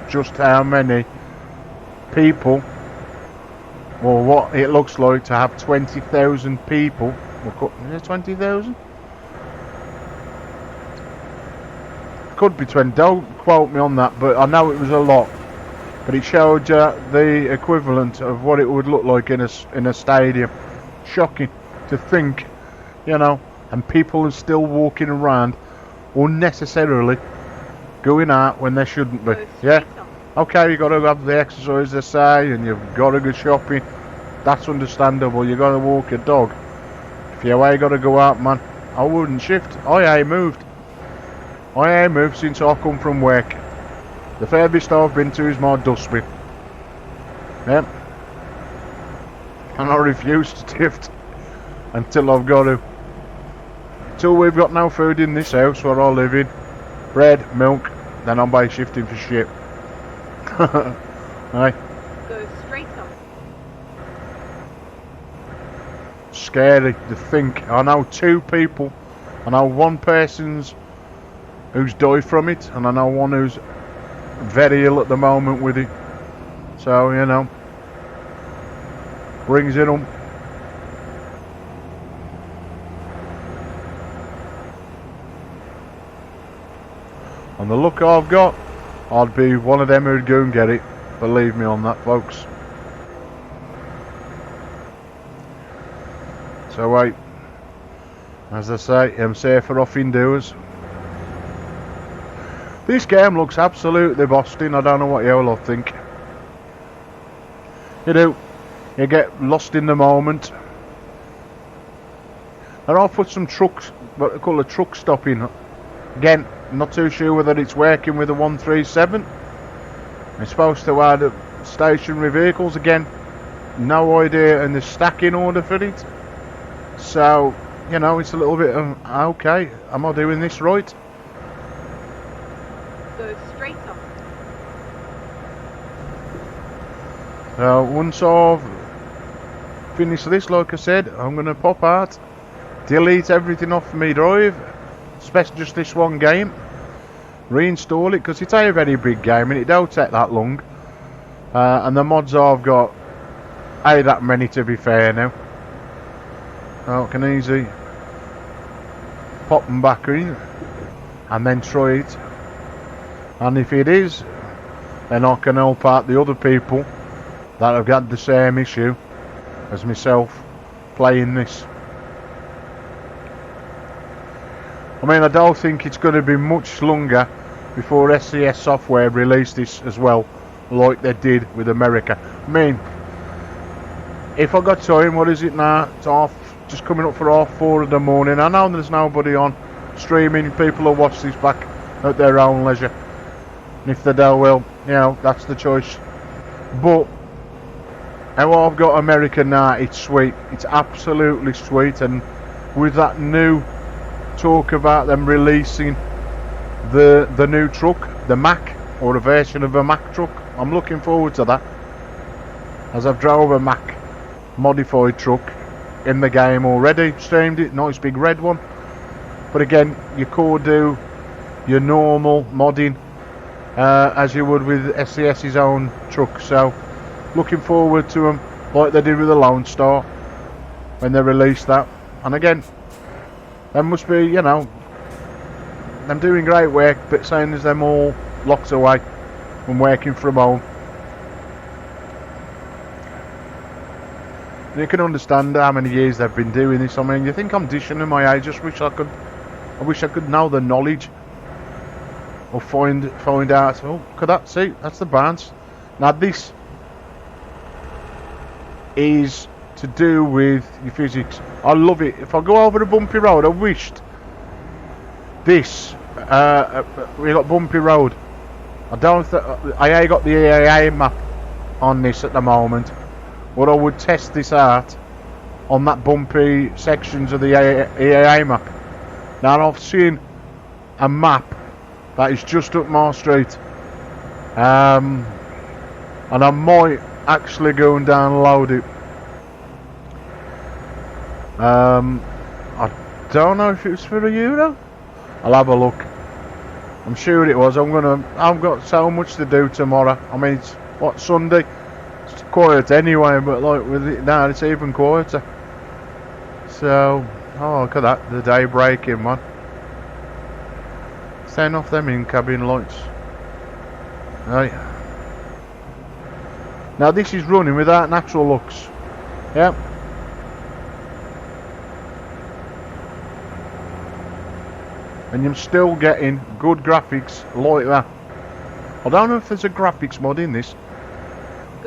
just how many people, or what it looks like to have 20,000 people. Is it 20,000? Could be 20, don't quote me on that, but I know it was a lot. But it showed the equivalent of what it would look like in a stadium. Shocking to think, you know, and people are still walking around unnecessarily going out when they shouldn't be. Yeah. Okay, you got to have the exercise, they say, and you've got to go shopping. That's understandable. You got to walk your dog. If you ain't got to go out, man, I wouldn't shift. I ain't moved. I ain't moved since I come from work. The furthest I've been to is my dustbin. Yep. And I refuse to shift until I've got to. Until we've got no food in this house where I live in, bread, milk, then I'm by shifting for shit. Aye. Go straight on. Scary to think. I know two people. I know one person's who's died from it, and I know one who's very ill at the moment with it. So, you know, brings it on. And the look I've got, I'd be one of them who'd go and get it. Believe me on that, folks. So wait, as I say, I'm safer off indoors. This game looks absolutely busting. I don't know what you all think. You do. You get lost in the moment. And I'll put some trucks, what they call a truck stopping. Again, not too sure whether it's working with a 137. It's supposed to add stationary vehicles. Again, no idea, and the stacking order for it. So, you know, it's a little bit of, okay, am I doing this right? Go straight on. So, once I've finished this, like I said, I'm going to pop out, delete everything off my drive, especially just this one game, reinstall it, because it's a very big game and it don't take that long. And the mods I've got ain't that many, to be fair now. So I can easily pop them back in and then try it. And if it is, then I can help out the other people that have got the same issue as myself playing this. I mean, I don't think it's going to be much longer before SCS Software release this as well, like they did with America. I mean, if I got time, what is it now? It's just coming up for 4:30 in the morning. I know there's nobody on streaming. People will watch this back at their own leisure. And if they do, well, you know, that's the choice. But how I've got America now, it's sweet. It's absolutely sweet. And with that new talk about them releasing the new truck, the Mac, or a version of a Mac truck, I'm looking forward to that, as I've drove a Mac modified truck in the game already, streamed it, nice big red one. But again, you could do your normal modding as you would with SCS's own truck. So looking forward to them, like they did with the Lone Star when they released that. And again, they must be, you know, them doing great work, but saying as them all locked away and working from home. You can understand how many years they've been doing this. I mean, you think I'm dishing in my age. I wish I could know the knowledge or find out. Oh, could that see? That's the bounce. Now this is to do with your physics. I love it. If I go over a bumpy road, I wished this. We got bumpy road. I ain't got the EAA map on this at the moment. But I would test this out on that bumpy sections of the EAA map. Now I've seen a map that is just up my street, and I might actually go and download it. I don't know if it was for €1. I'll have a look. I'm sure it was. I've got so much to do tomorrow. I mean, it's what, Sunday? It's quiet anyway, but like with it now, it's even quieter. So, oh, look at that, the day breaking one. Turn off them in-cabin lights. Right. Now this is running without natural lux. Yep. And you're still getting good graphics like that. I don't know if there's a graphics mod in this.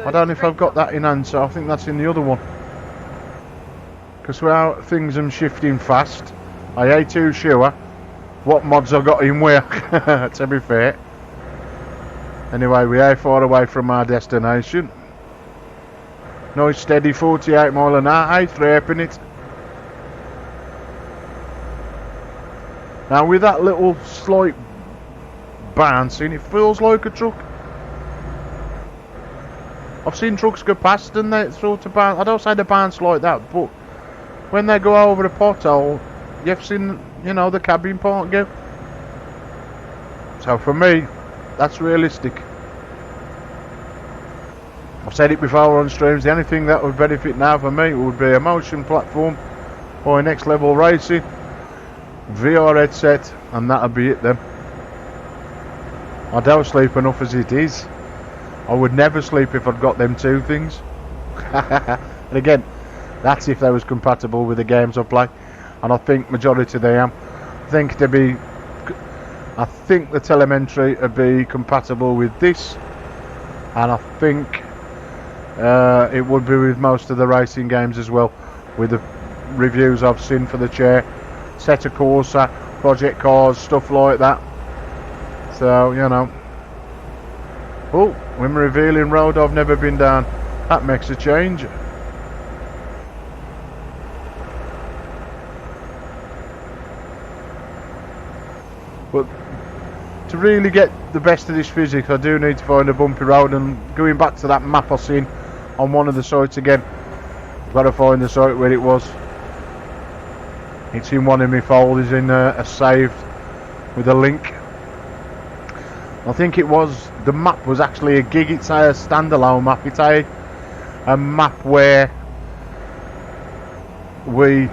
I don't know if I've got that in answer. I think that's in the other one. Because how things are shifting fast, I ain't too sure what mods I've got in where, to be fair. Anyway, we are far away from our destination. Nice steady 48 mile an hour, I threeping it. Now with that little slight bouncing, it feels like a truck. I've seen trucks go past and they sort of bounce. I don't say they bounce like that, but when they go over a pothole, you've seen, you know, the cabin part go. So for me, that's realistic. I've said it before on streams, the only thing that would benefit now for me would be a motion platform or a next level racing, VR headset, and that'll be it then. I don't sleep enough as it is. I would never sleep if I'd got them two things. And again, that's if they was compatible with the games I play, and I think majority they am. I think the telemetry would be compatible with this, and I think it would be with most of the racing games as well, with the reviews I've seen for the chair, Set of Corsair, Project Cars, stuff like that. So, you know. Oh, when we're revealing road I've never been down, that makes a change. But to really get the best of this physics, I do need to find a bumpy road, and going back to that map I seen on one of the sites again, I've got to find the site where it was. It's in one of my folders in a saved with a link. I think it was, the map was actually a gig, it's a standalone map, it's a map where we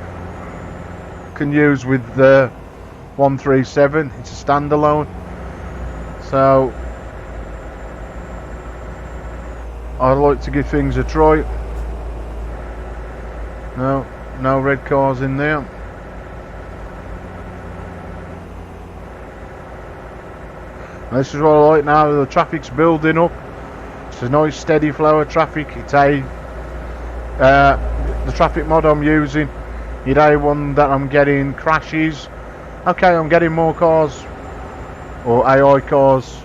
can use with the 137, it's a standalone. So I'd like to give things a try. No red cars in there. And this is what I like now, the traffic's building up. It's a nice steady flow of traffic. It's the traffic mod I'm using, it ain't one that I'm getting crashes. Okay, I'm getting more cars or AI cars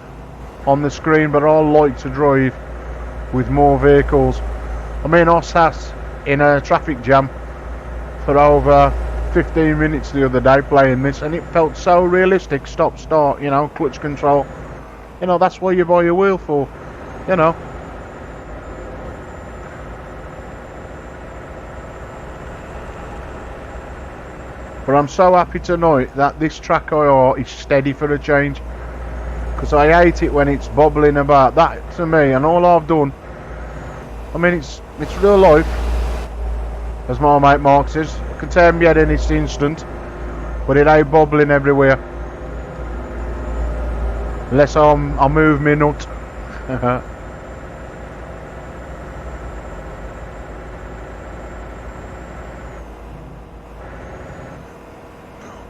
on the screen, but I like to drive with more vehicles. I mean, I sat in a traffic jam for over 15 minutes the other day playing this, and it felt so realistic. Stop start, you know, clutch control, you know, that's what you buy your wheel for, you know. But I'm so happy tonight that this Trackir is steady for a change, because I hate it when it's bobbling about. That to me, and all I've done, I mean, it's real life, as my mate Mark says. I can turn my head in this instant, but it ain't bobbling everywhere, unless I move me nut.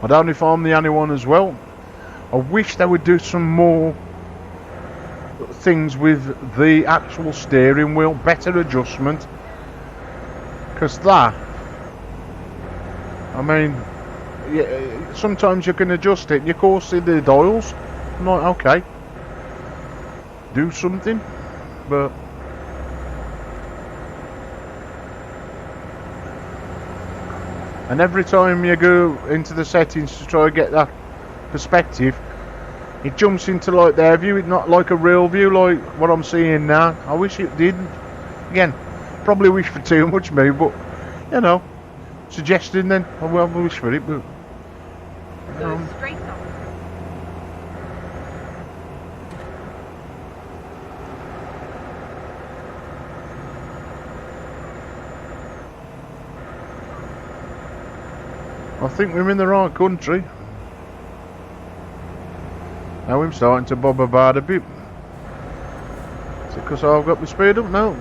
I don't know if I'm the only one as well. I wish they would do some more things with the actual steering wheel, better adjustment, because that, I mean, yeah, sometimes you can adjust it and you can't see the dials. I'm like, okay, do something, but and every time you go into the settings to try to get that perspective, it jumps into like their view, it's not like a real view like what I'm seeing now. I wish it did. Again, probably wish for too much me, but you know, suggesting then, I will wish for it, but straight up. I think we're in the right country. Now I'm starting to bob about a bit. Is it because I've got my speed up now?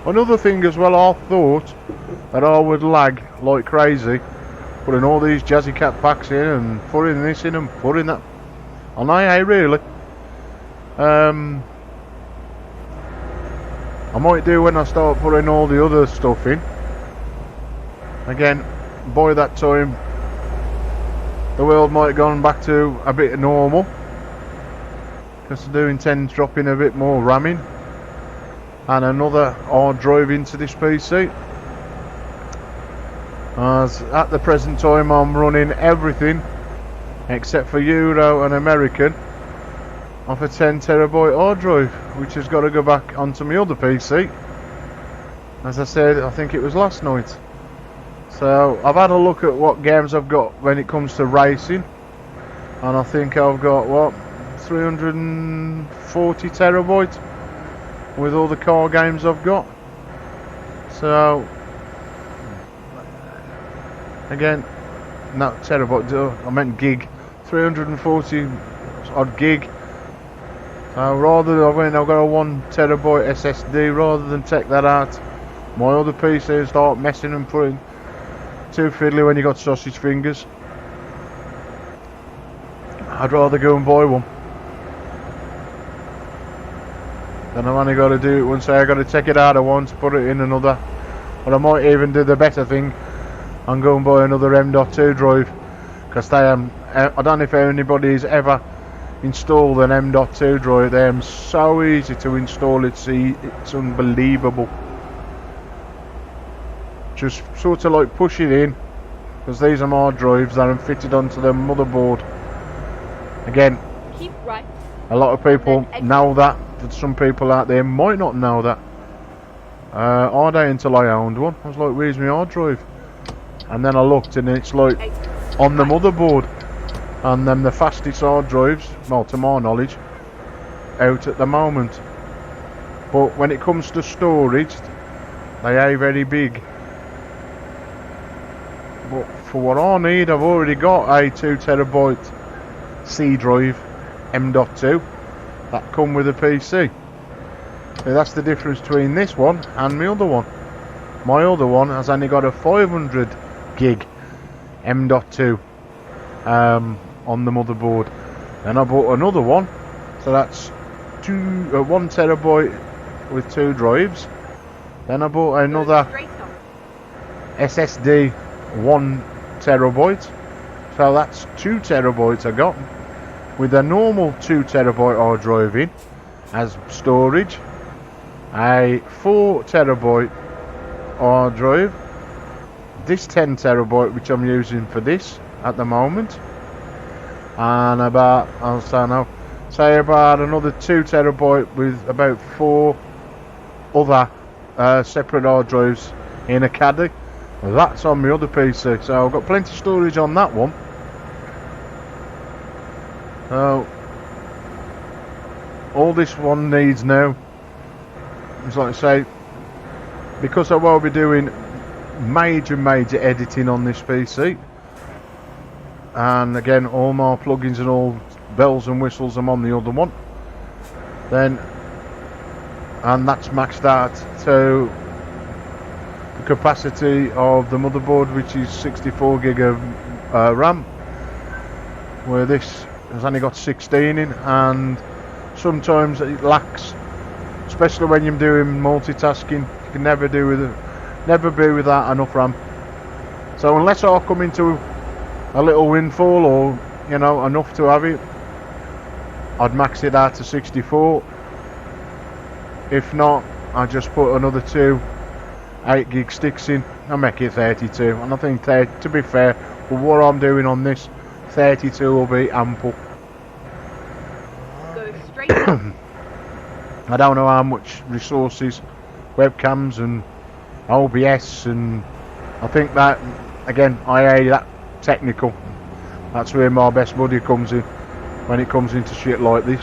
Another thing as well, I thought that I would lag like crazy, putting all these Jazzy Cat packs in and putting this in and putting that. And I ain't really. I might do when I start putting all the other stuff in. Again, by that time the world might have gone back to a bit normal, because I do intend dropping a bit more ramming and another hard drive into this PC, as at the present time I'm running everything except for Euro and American off a 10TB hard drive, which has got to go back onto my other PC, as I said, I think it was last night. So I've had a look at what games I've got when it comes to racing, and I think I've got, what, 340 terabytes with all the car games I've got. So again, not terabyte, I meant gig, 340 odd gig. So rather I've got a 1 terabyte SSD, rather than take that out my other PC and start messing and putting too fiddly when you got sausage fingers, I'd rather go and buy one. Then I've only got to do it once. I've got to take it out at once, put it in another. Or I might even do the better thing and go and buy another M.2 drive, because I don't know if anybody's ever installed an M.2 drive. They're so easy to install, it's unbelievable. Just sort of like push it in, because these are my drives that are fitted onto the motherboard. Again, Keep right. a lot of people know that, but some people out there might not know that. I didn't until I owned one. I was like, where's my hard drive? And then I looked and it's like on the motherboard. And then the fastest hard drives, well, to my knowledge, out at the moment. But when it comes to storage, they are very big. But for what I need, I've already got a 2 terabyte C drive M.2 that come with a PC. So that's the difference between this one and my other one. My other one has only got a 500 gig M.2 on the motherboard. Then I bought another one, so that's 1 terabyte with 2 drives. Then I bought another SSD 1 terabyte, so that's 2 terabytes I got, with a normal 2 terabyte hard drive in as storage, a 4 terabyte hard drive, this 10 terabyte which I'm using for this at the moment, and about, I'll say about another 2 terabyte with about 4 other separate hard drives in a caddy. That's on my other PC, so I've got plenty of storage on that one. All this one needs now is, like I say, because I will be doing major editing on this PC, and again all my plugins and all bells and whistles I'm on the other one, then, and that's maxed out to the capacity of the motherboard, which is 64 gig of RAM, where this has only got 16 in, and sometimes it lacks, especially when you're doing multitasking. You can never be without enough RAM. So unless I come into a little windfall, or you know, enough to have it, I'd max it out to 64. If not, I just put another 2 8 gig sticks in and make it 32. And I think, to be fair, for what I'm doing on this, 32 will be ample. Go straight up. I don't know how much resources, webcams and OBS, and I think that, again, I ain't that technical. That's where my best buddy comes in when it comes into shit like this.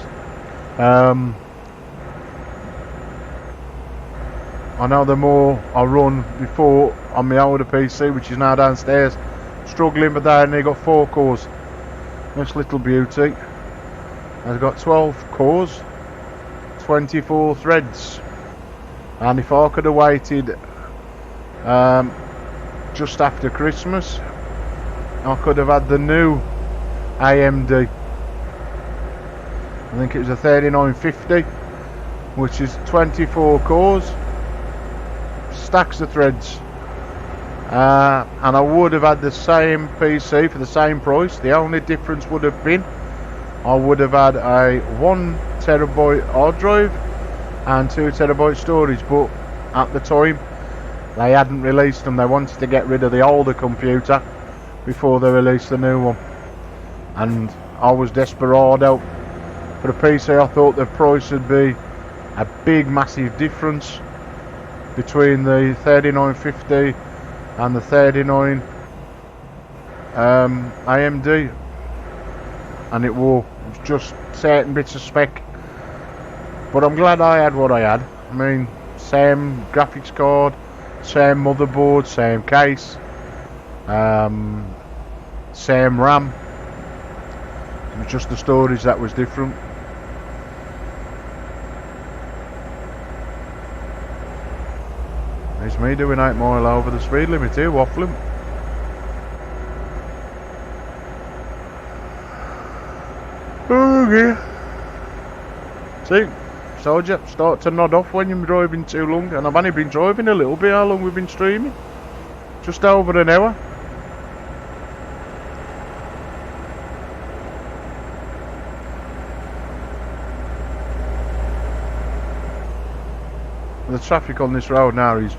I know the more I run before on my older PC, which is now downstairs, struggling, but they only got 4 cores. This little beauty has got 12 cores, 24 threads, and if I could have waited just after Christmas, I could have had the new AMD, I think it was a 3950, which is 24 cores, stacks of threads, and I would have had the same PC for the same price. The only difference would have been I would have had a 1 terabyte hard drive and 2 terabyte storage, but at the time they hadn't released them. They wanted to get rid of the older computer before they released the new one, and I was desperado for a PC. I thought the price would be a big massive difference between the 3950 and the 39 AMD, and it was just certain bits of spec, but I'm glad I had what I had. I mean, same graphics card, same motherboard, same case, same RAM, It was just the storage that was different. It's me doing 8 mile over the speed limit here, waffling. Oh yeah. See, told you, start to nod off when you're driving too long, and I've only been driving a little bit. How long we've been streaming? Just over an hour. The traffic on this road now is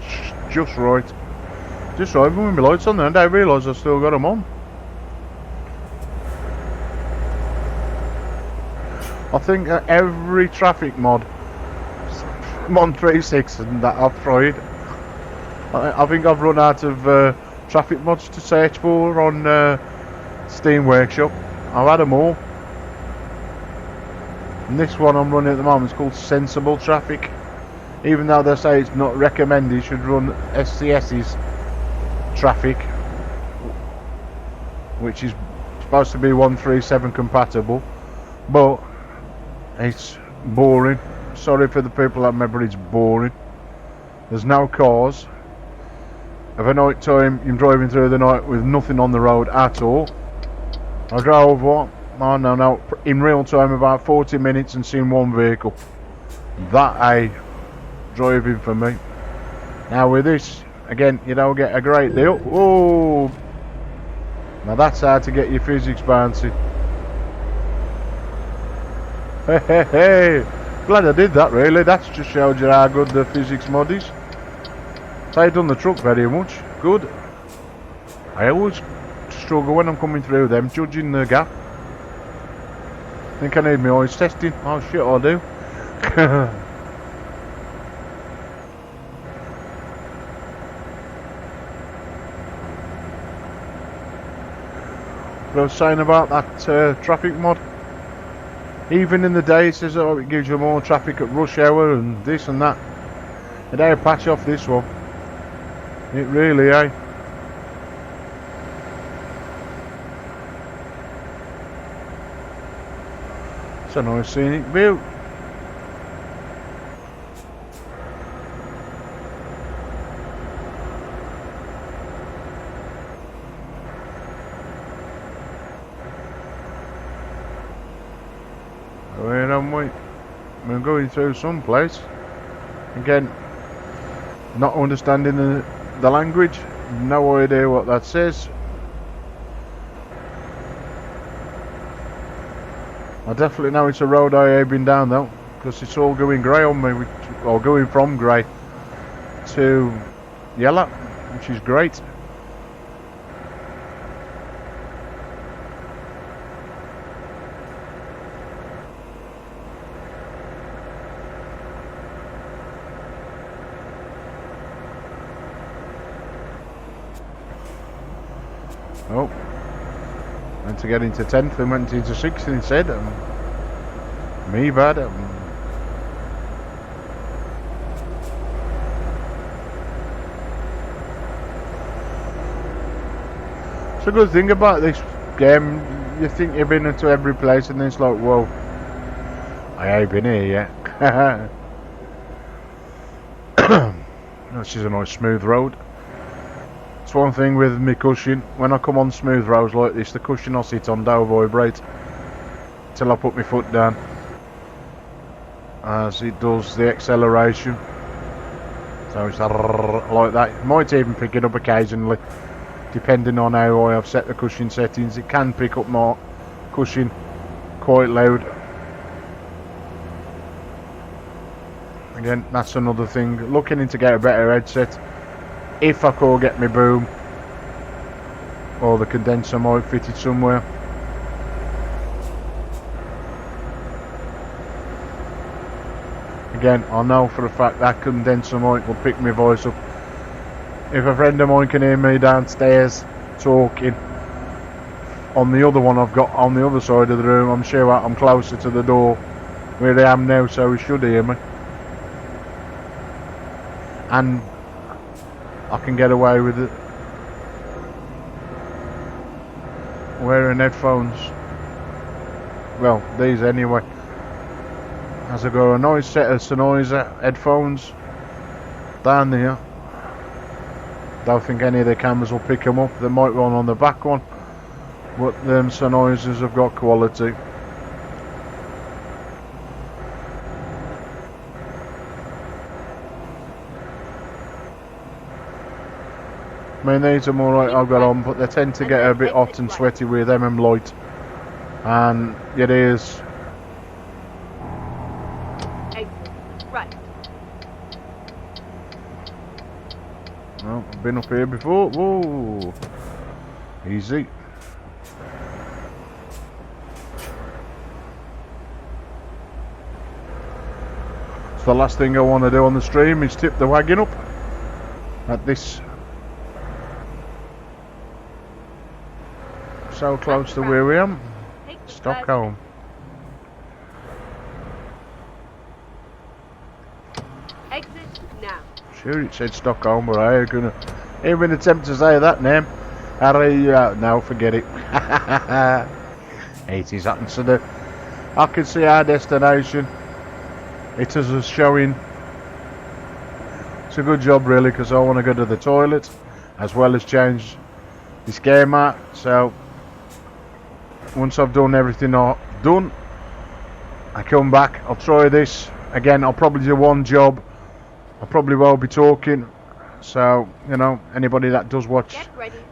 just right. Just driving with my lights on there, and I realise I've still got them on. I think every traffic mod, Mon 36 and that I've tried, I think I've run out of traffic mods to search for on Steam Workshop. I've had them all. And this one I'm running at the moment is called Sensible Traffic. Even though they say it's not recommended, you should run SCS's traffic, which is supposed to be 137 compatible, but it's boring. Sorry for the people that remember, it's boring. There's no cars. Of a night time, you're driving through the night with nothing on the road at all. I drove what? Oh no, in real time about 40 minutes and seen one vehicle. That driving for me. Now with this, again, you don't get a great deal. Oh, now that's how to get your physics bouncy. Hey, glad I did that really. That's just showed you how good the physics mod is. So I've done the truck very much. Good. I always struggle when I'm coming through them, judging the gap. Think I need my eyes testing. Oh shit, I do. What I was saying about that traffic mod. Even in the day it says, oh, it gives you more traffic at rush hour and this and that. And they'll patch off this one. It really, It's a nice scenic view. Where am we? We're going through some place. Again, not understanding the language. No idea what that says. I definitely know it's a road I have been down though, because it's all going grey on me, or going from grey to yellow, which is great. Oh, and to get into 10th and went into 6th instead. Me bad. It's a good thing about this game. You think you've been into every place, and then it's like, whoa, I ain't been here yet. This is a nice smooth road. It's one thing with my cushion. When I come on smooth roads like this, the cushion I sit on don't vibrate till I put my foot down, as it does the acceleration. So it's like that. It might even pick it up occasionally, depending on how I've set the cushion settings. It can pick up my cushion quite loud. Again, that's another thing. Looking into get a better headset. If I could get my boom or the condenser mic fitted somewhere. Again, I know for a fact that condenser mic will pick my voice up. If a friend of mine can hear me downstairs talking on the other one I've got on the other side of the room, I'm sure I'm closer to the door where I am now, so he should hear me. And I can get away with it wearing headphones. Well, these anyway. As I got a nice set of Sennheiser headphones down there. Don't think any of the cameras will pick them up. There might be one on the back one, but them Sennheisers have got quality. I mean, these are alright, I've got on, but they tend to get a bit hot and sweaty with MM light. And it is. Right. Oh, I've been up here before. Whoa. Easy. So the last thing I want to do on the stream is tip the wagon up at this. So close to where we am. Stockholm. Exit now. Sure, it said Stockholm, but I ain't gonna even attempt to say that name. No, forget it. 80s happens to do. I can see our destination. It is a showing. It's a good job, really, because I want to go to the toilet as well as change this game out. So once I've done everything I've done, I come back. I'll try this again. I'll probably do one job. I probably won't be talking. So, you know, anybody that does watch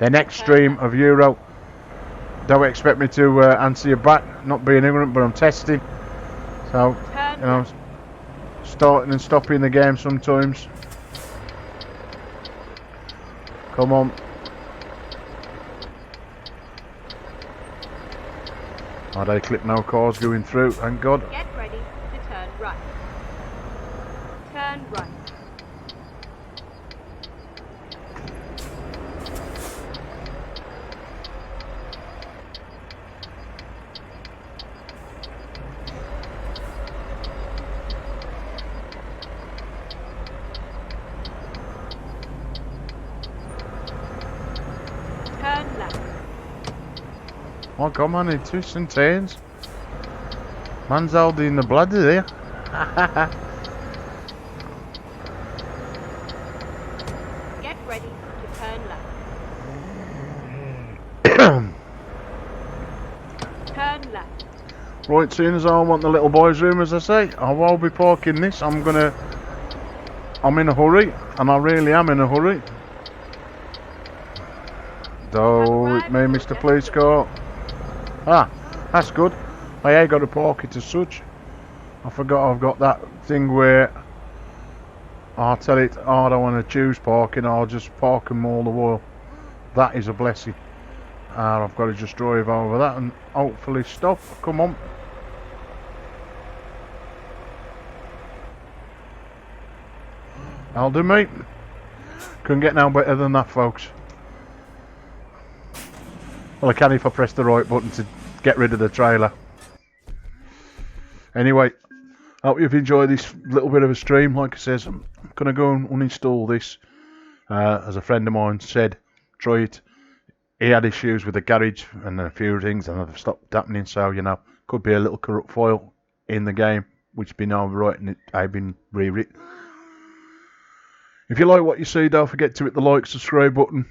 the next stream of Euro, don't expect me to answer you back. Not being ignorant, but I'm testing. So, you know, starting and stopping the game sometimes. Come on. Oh, they clip no cars going through, thank God. Get ready to turn right. Turn right. Turn left. Oh, come on, it's twists and turns. Man's holding the blood there. Get ready to turn left. Turn left. Right, soon as I want the little boys' room, as I say, I will be parking this. I'm in a hurry, and I really am in a hurry. Though it may, Mr. Police Car. Ah, that's good. I ain't got to park it as such. I forgot I've got that thing where I'll tell it, oh, I don't want to choose parking, I'll just park them all the while. That is a blessing. And I've got to just drive over that and hopefully stop. Come on. I'll do, mate. Couldn't get no better than that, folks. Well, I can if I press the right button to get rid of the trailer. Anyway, I hope you've enjoyed this little bit of a stream. Like I says, I'm going to go and uninstall this. As a friend of mine said, try it. He had issues with the garage and a few things, and they've stopped happening. So, you know, could be a little corrupt file in the game, which been overwritten, it I've been rewritten. If you like what you see, don't forget to hit the like, subscribe button.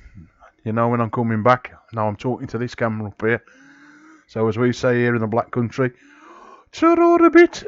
You know when I'm coming back. Now I'm talking to this camera up here. So as we say here in the Black Country, ta-ra a bit.